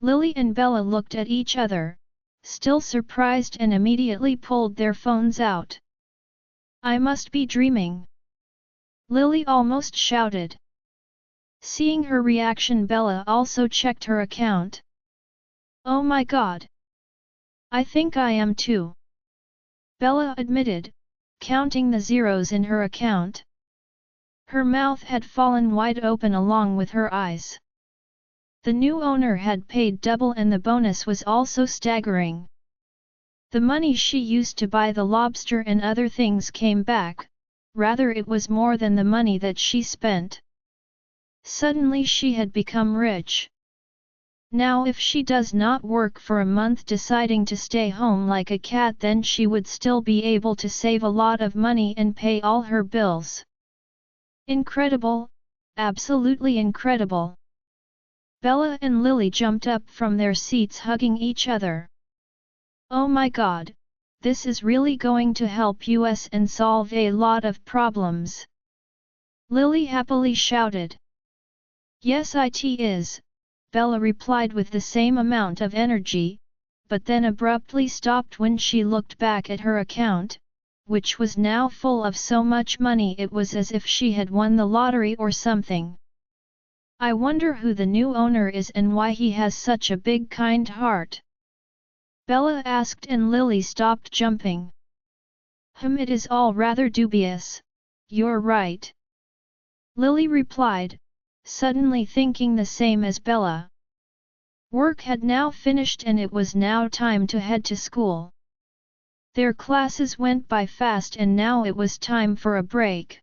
Lily and Bella looked at each other, still surprised, and immediately pulled their phones out. I must be dreaming! Lily almost shouted. Seeing her reaction, Bella also checked her account. Oh my god! I think I am too. Bella admitted, counting the zeros in her account. Her mouth had fallen wide open along with her eyes. The new owner had paid double and the bonus was also staggering. The money she used to buy the lobster and other things came back, rather it was more than the money that she spent. Suddenly she had become rich. Now if she does not work for a month deciding to stay home like a cat, then she would still be able to save a lot of money and pay all her bills. Incredible, absolutely incredible. Bella and Lily jumped up from their seats hugging each other. Oh my god, this is really going to help us and solve a lot of problems. Lily happily shouted. Yes, it is, Bella replied with the same amount of energy, but then abruptly stopped when she looked back at her account, which was now full of so much money it was as if she had won the lottery or something. I wonder who the new owner is and why he has such a big kind heart. Bella asked and Lily stopped jumping. It is all rather dubious, you're right. Lily replied, suddenly thinking the same as Bella. Work had now finished and it was now time to head to school. Their classes went by fast and now it was time for a break.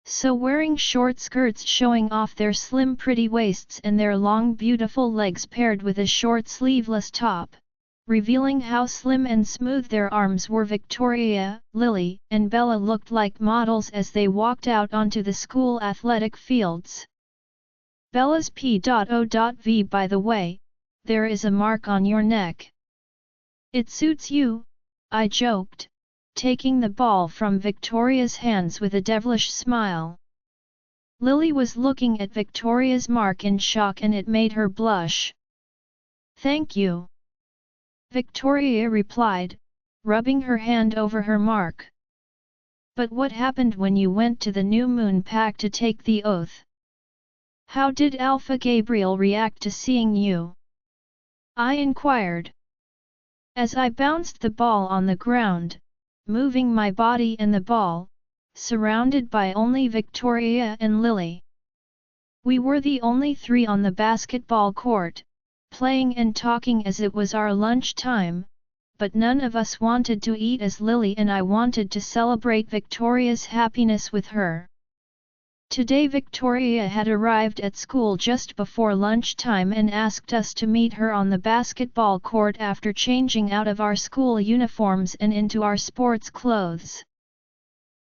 So wearing short skirts showing off their slim pretty waists and their long beautiful legs paired with a short sleeveless top, revealing how slim and smooth their arms were, Victoria, Lily, and Bella looked like models as they walked out onto the school athletic fields. Bella's P.O.V. By the way, there is a mark on your neck. It suits you, I joked, taking the ball from Victoria's hands with a devilish smile. Lily was looking at Victoria's mark in shock and it made her blush. Thank you, Victoria replied, rubbing her hand over her mark. But what happened when you went to the New Moon Pack to take the oath? How did Alpha Gabriel react to seeing you? I inquired. As I bounced the ball on the ground, moving my body and the ball, surrounded by only Victoria and Lily. We were the only three on the basketball court, playing and talking as it was our lunch time, but none of us wanted to eat as Lily and I wanted to celebrate Victoria's happiness with her. Today Victoria had arrived at school just before lunchtime and asked us to meet her on the basketball court after changing out of our school uniforms and into our sports clothes.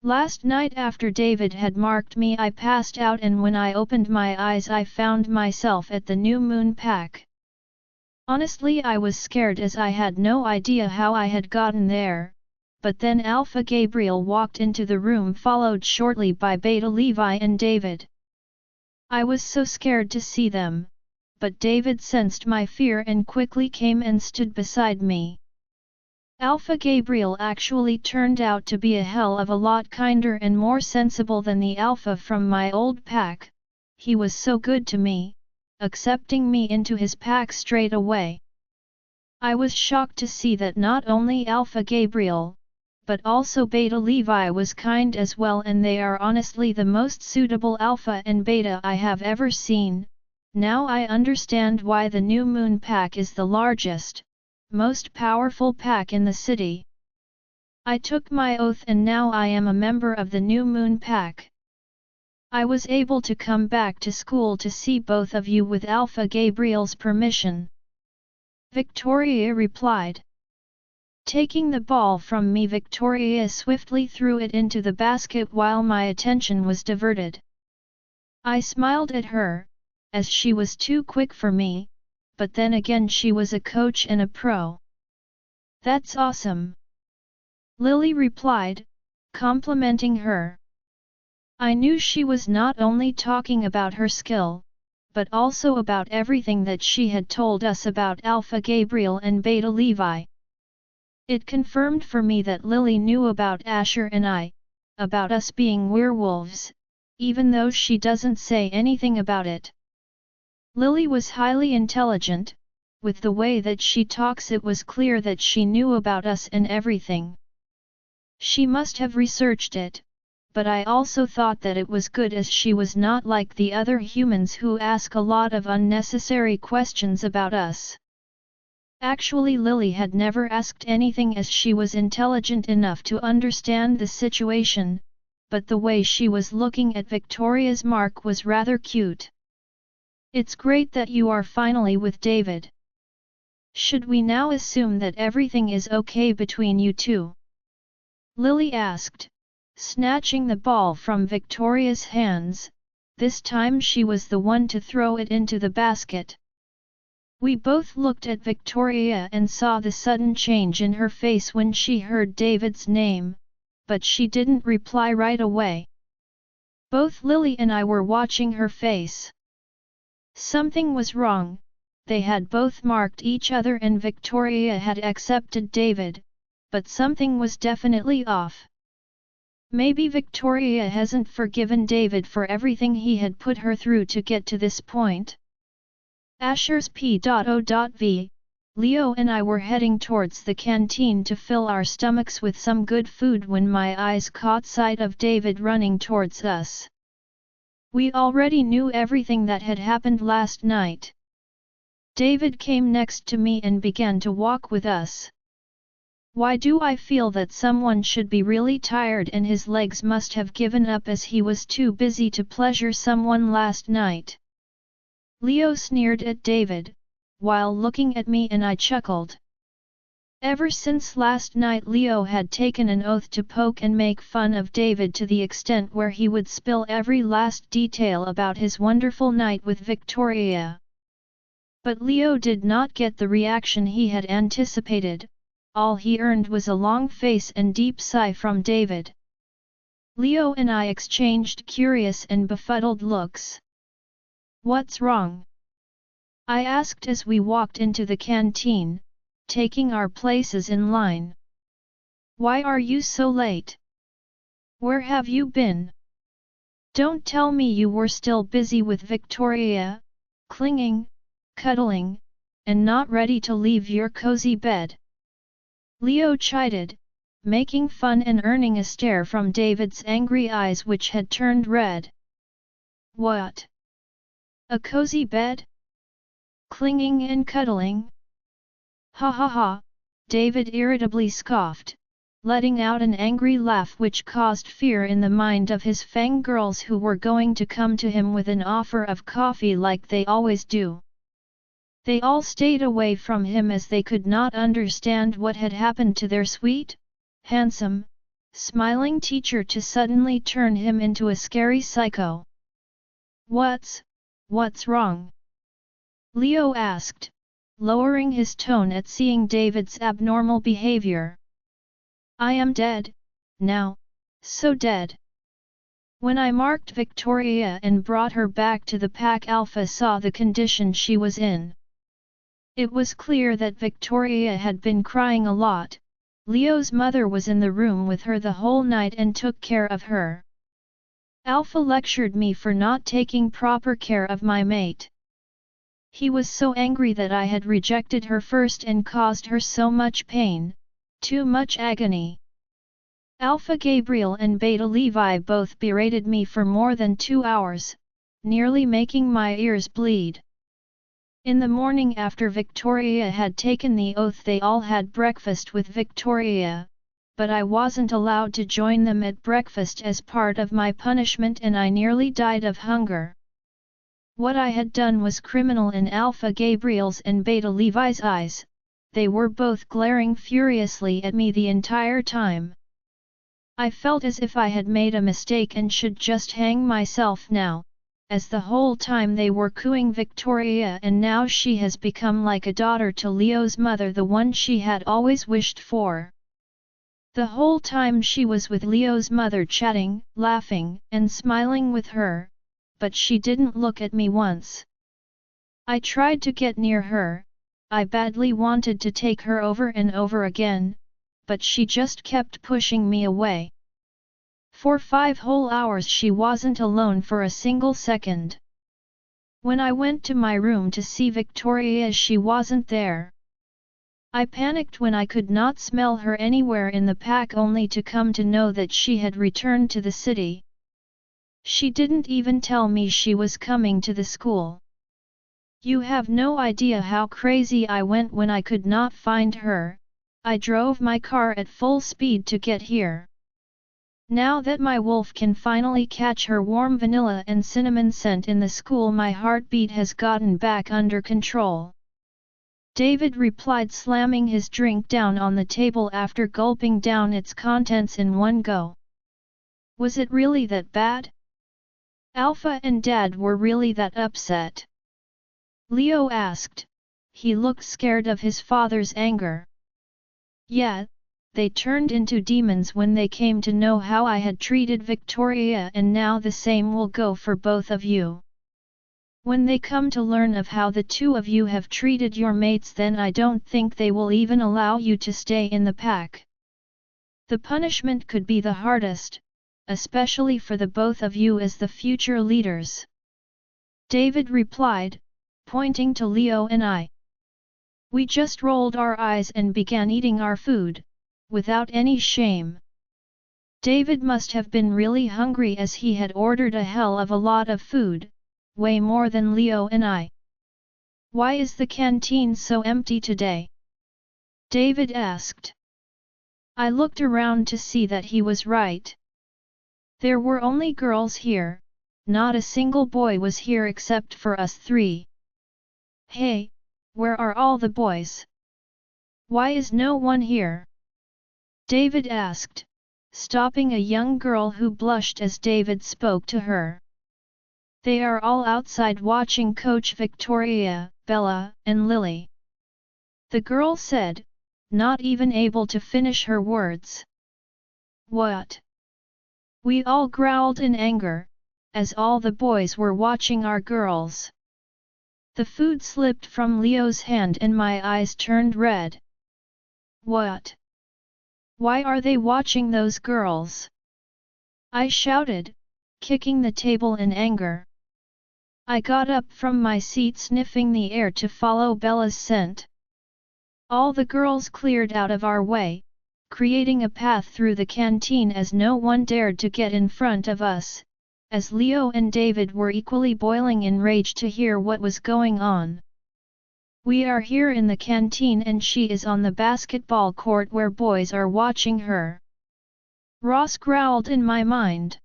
Last night after David had marked me, I passed out and when I opened my eyes I found myself at the New Moon Pack. Honestly, I was scared as I had no idea how I had gotten there. But then Alpha Gabriel walked into the room followed shortly by Beta Levi and David. I was so scared to see them, but David sensed my fear and quickly came and stood beside me. Alpha Gabriel actually turned out to be a hell of a lot kinder and more sensible than the Alpha from my old pack. He was so good to me, accepting me into his pack straight away. I was shocked to see that not only Alpha Gabriel, but also Beta Levi was kind as well, and they are honestly the most suitable Alpha and Beta I have ever seen. Now I understand why the New Moon Pack is the largest, most powerful pack in the city. I took my oath and now I am a member of the New Moon Pack. I was able to come back to school to see both of you with Alpha Gabriel's permission. Victoria replied. Taking the ball from me, Victoria swiftly threw it into the basket while my attention was diverted. I smiled at her, as she was too quick for me, but then again she was a coach and a pro. That's awesome, Lily replied, complimenting her. I knew she was not only talking about her skill, but also about everything that she had told us about Alpha Gabriel and Beta Levi. It confirmed for me that Lily knew about Asher and I, about us being werewolves, even though she doesn't say anything about it. Lily was highly intelligent. With the way that she talks, it was clear that she knew about us and everything. She must have researched it, but I also thought that it was good, as she was not like the other humans who ask a lot of unnecessary questions about us. Actually, Lily had never asked anything, as she was intelligent enough to understand the situation, but the way she was looking at Victoria's mark was rather cute. It's great that you are finally with David. Should we now assume that everything is okay between you two? Lily asked, snatching the ball from Victoria's hands. This time she was the one to throw it into the basket. We both looked at Victoria and saw the sudden change in her face when she heard David's name, but she didn't reply right away. Both Lily and I were watching her face. Something was wrong. They had both marked each other and Victoria had accepted David, but something was definitely off. Maybe Victoria hasn't forgiven David for everything he had put her through to get to this point. Asher's P.O.V. Leo and I were heading towards the canteen to fill our stomachs with some good food when my eyes caught sight of David running towards us. We already knew everything that had happened last night. David came next to me and began to walk with us. Why do I feel that someone should be really tired and his legs must have given up as he was too busy to pleasure someone last night? Leo sneered at David, while looking at me, and I chuckled. Ever since last night, Leo had taken an oath to poke and make fun of David to the extent where he would spill every last detail about his wonderful night with Victoria. But Leo did not get the reaction he had anticipated. All he earned was a long face and deep sigh from David. Leo and I exchanged curious and befuddled looks. What's wrong? I asked as we walked into the canteen, taking our places in line. Why are you so late? Where have you been? Don't tell me you were still busy with Victoria, clinging, cuddling, and not ready to leave your cozy bed. Leo chided, making fun and earning a stare from David's angry eyes, which had turned red. What? A cozy bed? Clinging and cuddling? Ha ha ha, David irritably scoffed, letting out an angry laugh which caused fear in the mind of his fangirls who were going to come to him with an offer of coffee like they always do. They all stayed away from him as they could not understand what had happened to their sweet, handsome, smiling teacher to suddenly turn him into a scary psycho. What's wrong? Leo asked, lowering his tone at seeing David's abnormal behavior. I am dead, now, so dead. When I marked Victoria and brought her back to the pack, Alpha saw the condition she was in. It was clear that Victoria had been crying a lot. Leo's mother was in the room with her the whole night and took care of her. Alpha lectured me for not taking proper care of my mate. He was so angry that I had rejected her first and caused her so much pain, too much agony. Alpha Gabriel and Beta Levi both berated me for more than 2 hours, nearly making my ears bleed. In the morning after Victoria had taken the oath, they all had breakfast with Victoria, but I wasn't allowed to join them at breakfast as part of my punishment, and I nearly died of hunger. What I had done was criminal in Alpha Gabriel's and Beta Levi's eyes. They were both glaring furiously at me the entire time. I felt as if I had made a mistake and should just hang myself now, as the whole time they were cooing Victoria, and now she has become like a daughter to Leo's mother, the one she had always wished for. The whole time she was with Leo's mother, chatting, laughing, and smiling with her, but she didn't look at me once. I tried to get near her. I badly wanted to take her over and over again, but she just kept pushing me away. For 5 whole hours she wasn't alone for a single second. When I went to my room to see Victoria, she wasn't there. I panicked when I could not smell her anywhere in the pack, only to come to know that she had returned to the city. She didn't even tell me she was coming to the school. You have no idea how crazy I went when I could not find her. I drove my car at full speed to get here. Now that my wolf can finally catch her warm vanilla and cinnamon scent in the school, my heartbeat has gotten back under control. David replied, slamming his drink down on the table after gulping down its contents in one go. Was it really that bad? Alpha and Dad were really that upset? Leo asked. He looked scared of his father's anger. Yeah, they turned into demons when they came to know how I had treated Victoria, and now the same will go for both of you. When they come to learn of how the two of you have treated your mates, then I don't think they will even allow you to stay in the pack. The punishment could be the hardest, especially for the both of you as the future leaders. David replied, pointing to Leo and I. We just rolled our eyes and began eating our food, without any shame. David must have been really hungry, as he had ordered a hell of a lot of food, way more than Leo and I. Why is the canteen so empty today? David asked. I looked around to see that he was right. There were only girls here, not a single boy was here except for us 3. Hey, where are all the boys? Why is no one here? David asked, stopping a young girl who blushed as David spoke to her. They are all outside watching Coach Victoria, Bella, and Lily. The girl said, not even able to finish her words. What? We all growled in anger, as all the boys were watching our girls. The food slipped from Leo's hand and my eyes turned red. What? Why are they watching those girls? I shouted, kicking the table in anger. I got up from my seat, sniffing the air to follow Bella's scent. All the girls cleared out of our way, creating a path through the canteen as no one dared to get in front of us, as Leo and David were equally boiling in rage to hear what was going on. We are here in the canteen and she is on the basketball court where boys are watching her. Ross growled in my mind.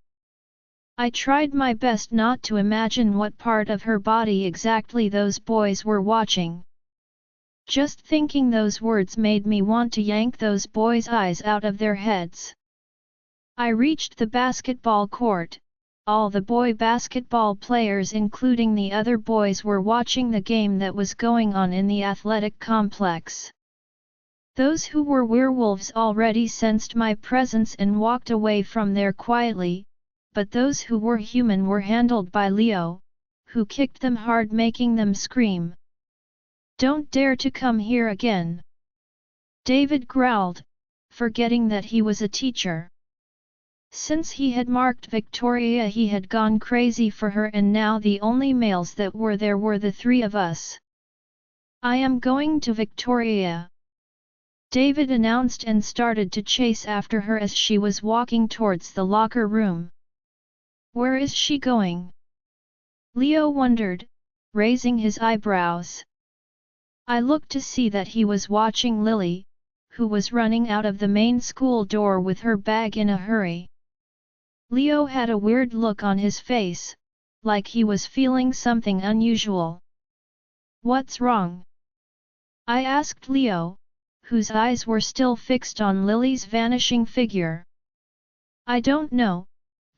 I tried my best not to imagine what part of her body exactly those boys were watching. Just thinking those words made me want to yank those boys' eyes out of their heads. I reached the basketball court. All the boy basketball players, including the other boys, were watching the game that was going on in the athletic complex. Those who were werewolves already sensed my presence and walked away from there quietly, but those who were human were handled by Leo, who kicked them hard, making them scream. Don't dare to come here again! David growled, forgetting that he was a teacher. Since he had marked Victoria, he had gone crazy for her, and now the only males that were there were the 3 of us. I am going to Victoria, David announced and started to chase after her as she was walking towards the locker room. Where is she going? Leo wondered, raising his eyebrows. I looked to see that he was watching Lily, who was running out of the main school door with her bag in a hurry. Leo had a weird look on his face, like he was feeling something unusual. "What's wrong?" I asked Leo, whose eyes were still fixed on Lily's vanishing figure. "I don't know,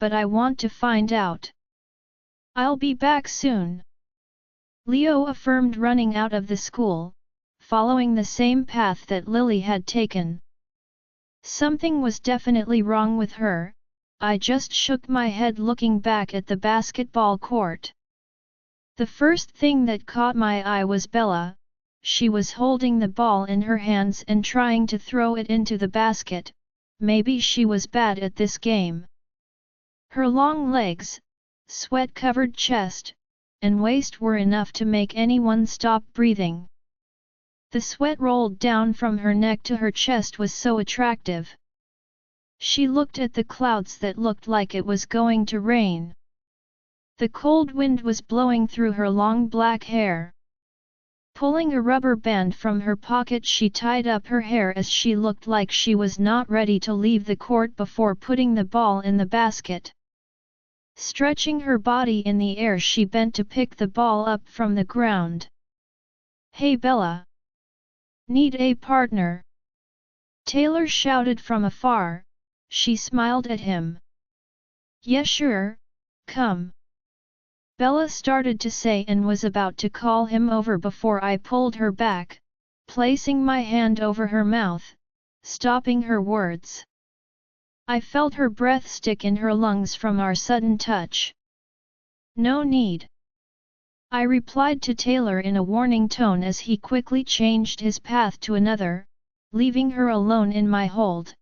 but I want to find out. I'll be back soon," Leo affirmed, running out of the school, following the same path that Lily had taken. Something was definitely wrong with her. I just shook my head looking back at the basketball court. The first thing that caught my eye was Bella. She was holding the ball in her hands and trying to throw it into the basket. Maybe she was bad at this game. Her long legs, sweat-covered chest, and waist were enough to make anyone stop breathing. The sweat rolled down from her neck to her chest was so attractive. She looked at the clouds that looked like it was going to rain. The cold wind was blowing through her long black hair. Pulling a rubber band from her pocket, she tied up her hair as she looked like she was not ready to leave the court before putting the ball in the basket. Stretching her body in the air, she bent to pick the ball up from the ground. "Hey Bella! Need a partner?" Taylor shouted from afar. She smiled at him. "Yeah sure, come." Bella started to say and was about to call him over before I pulled her back, placing my hand over her mouth, stopping her words. I felt her breath stick in her lungs from our sudden touch. "No need," I replied to Taylor in a warning tone as he quickly changed his path to another, leaving her alone in my hold.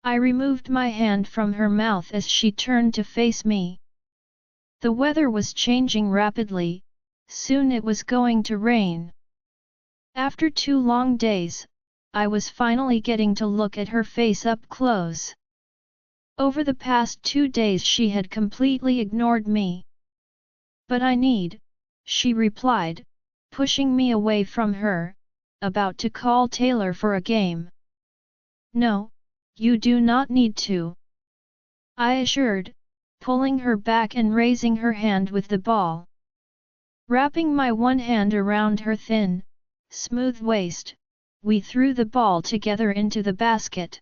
I removed my hand from her mouth as she turned to face me. The weather was changing rapidly. Soon it was going to rain. After 2 long days, I was finally getting to look at her face up close. Over the past 2 days she had completely ignored me. "But I need," she replied, pushing me away from her, about to call Taylor for a game. "No, you do not need to," I assured, pulling her back and raising her hand with the ball. Wrapping my one hand around her thin, smooth waist, we threw the ball together into the basket.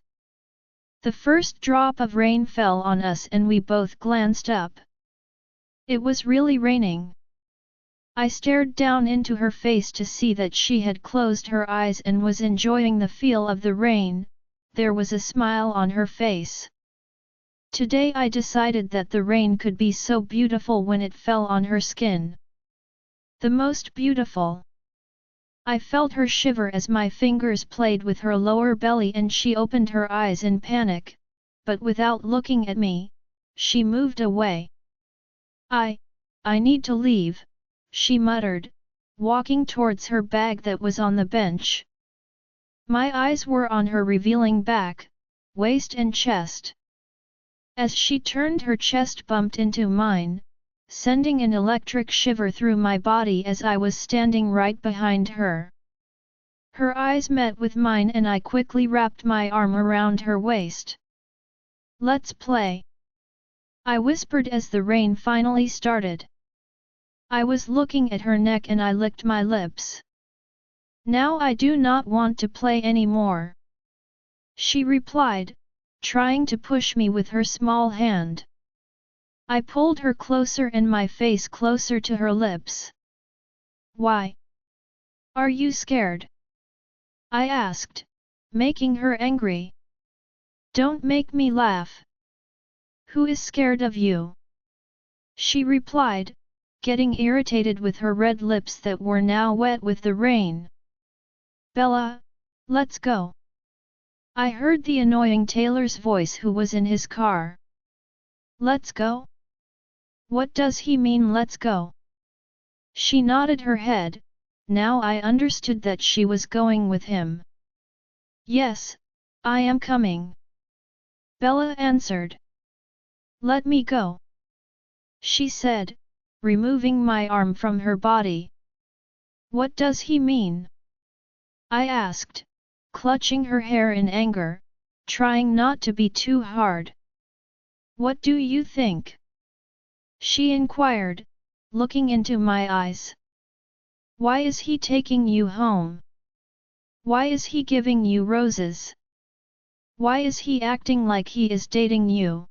The first drop of rain fell on us and we both glanced up. It was really raining. I stared down into her face to see that she had closed her eyes and was enjoying the feel of the rain. There was a smile on her face. Today I decided that the rain could be so beautiful when it fell on her skin. The most beautiful. I felt her shiver as my fingers played with her lower belly and she opened her eyes in panic, but without looking at me, she moved away. I need to leave," she muttered, walking towards her bag that was on the bench. My eyes were on her revealing back, waist and chest. As she turned, her chest bumped into mine, sending an electric shiver through my body as I was standing right behind her. Her eyes met with mine and I quickly wrapped my arm around her waist. "Let's play," I whispered as the rain finally started. I was looking at her neck and I licked my lips. "Now I do not want to play anymore," she replied, trying to push me with her small hand. I pulled her closer and my face closer to her lips. "Why? Are you scared?" I asked, making her angry. "Don't make me laugh. Who is scared of you?" she replied, getting irritated with her red lips that were now wet with the rain. "Bella, let's go." I heard the annoying Taylor's voice, who was in his car. "Let's go? What does he mean let's go?" She nodded her head. Now I understood that she was going with him. "Yes, I am coming," Bella answered. "Let me go," she said, removing my arm from her body. "What does he mean?" I asked, clutching her hair in anger, trying not to be too hard. "What do you think?" She inquired, looking into my eyes. Why is he taking you home? Why is he giving you roses? Why is he acting like he is dating you?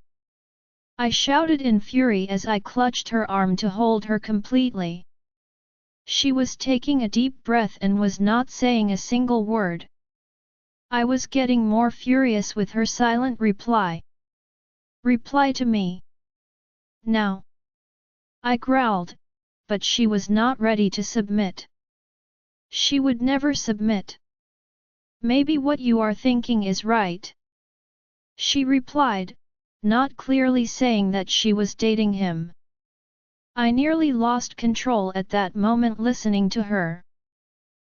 I shouted in fury as I clutched her arm to hold her completely. She was taking a deep breath and was not saying a single word. I was getting more furious with her silent reply. Reply to me. Now. I growled, but she was not ready to submit. She would never submit. Maybe what you are thinking is right. She replied, not clearly saying that she was dating him. I nearly lost control at that moment listening to her.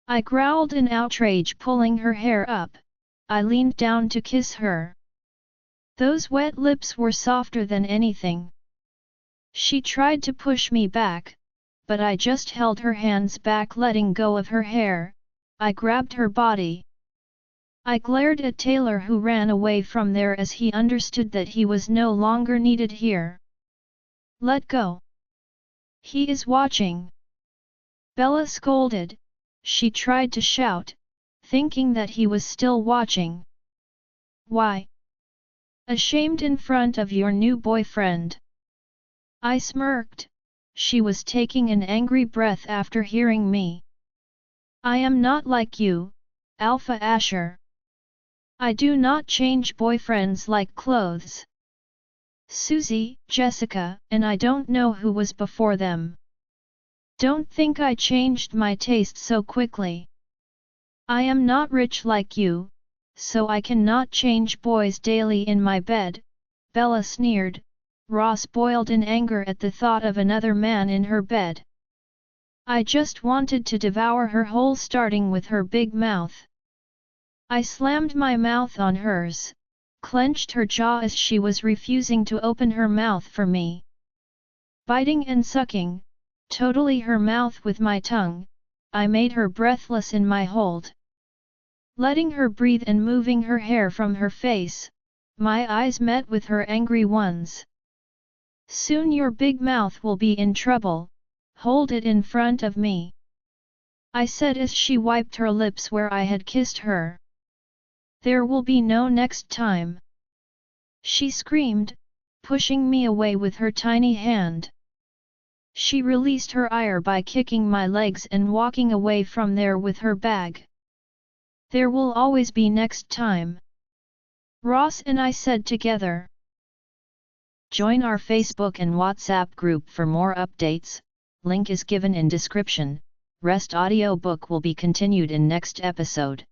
I growled in outrage, pulling her hair up. I leaned down to kiss her. Those wet lips were softer than anything. She tried to push me back, but I just held her hands back, letting go of her hair. I grabbed her body. I glared at Taylor, who ran away from there as he understood that he was no longer needed here. Let go. He is watching. Bella scolded. She tried to shout, thinking that he was still watching. Why? Ashamed in front of your new boyfriend? I smirked. She was taking an angry breath after hearing me. I am not like you, Alpha Asher. I do not change boyfriends like clothes. Susie, Jessica, and I don't know who was before them. Don't think I changed my taste so quickly. I am not rich like you, so I cannot change boys daily in my bed, Bella sneered. Ross boiled in anger at the thought of another man in her bed. I just wanted to devour her whole, starting with her big mouth. I slammed my mouth on hers, clenched her jaw as she was refusing to open her mouth for me. Biting and sucking, totally her mouth with my tongue, I made her breathless in my hold. Letting her breathe and moving her hair from her face, my eyes met with her angry ones. Soon your big mouth will be in trouble, hold it in front of me, I said as she wiped her lips where I had kissed her. There will be no next time, she screamed, pushing me away with her tiny hand. She released her ire by kicking my legs and walking away from there with her bag. There will always be next time, Ross and I said together. Join our Facebook and WhatsApp group for more updates, link is given in description. Rest audio book will be continued in next episode.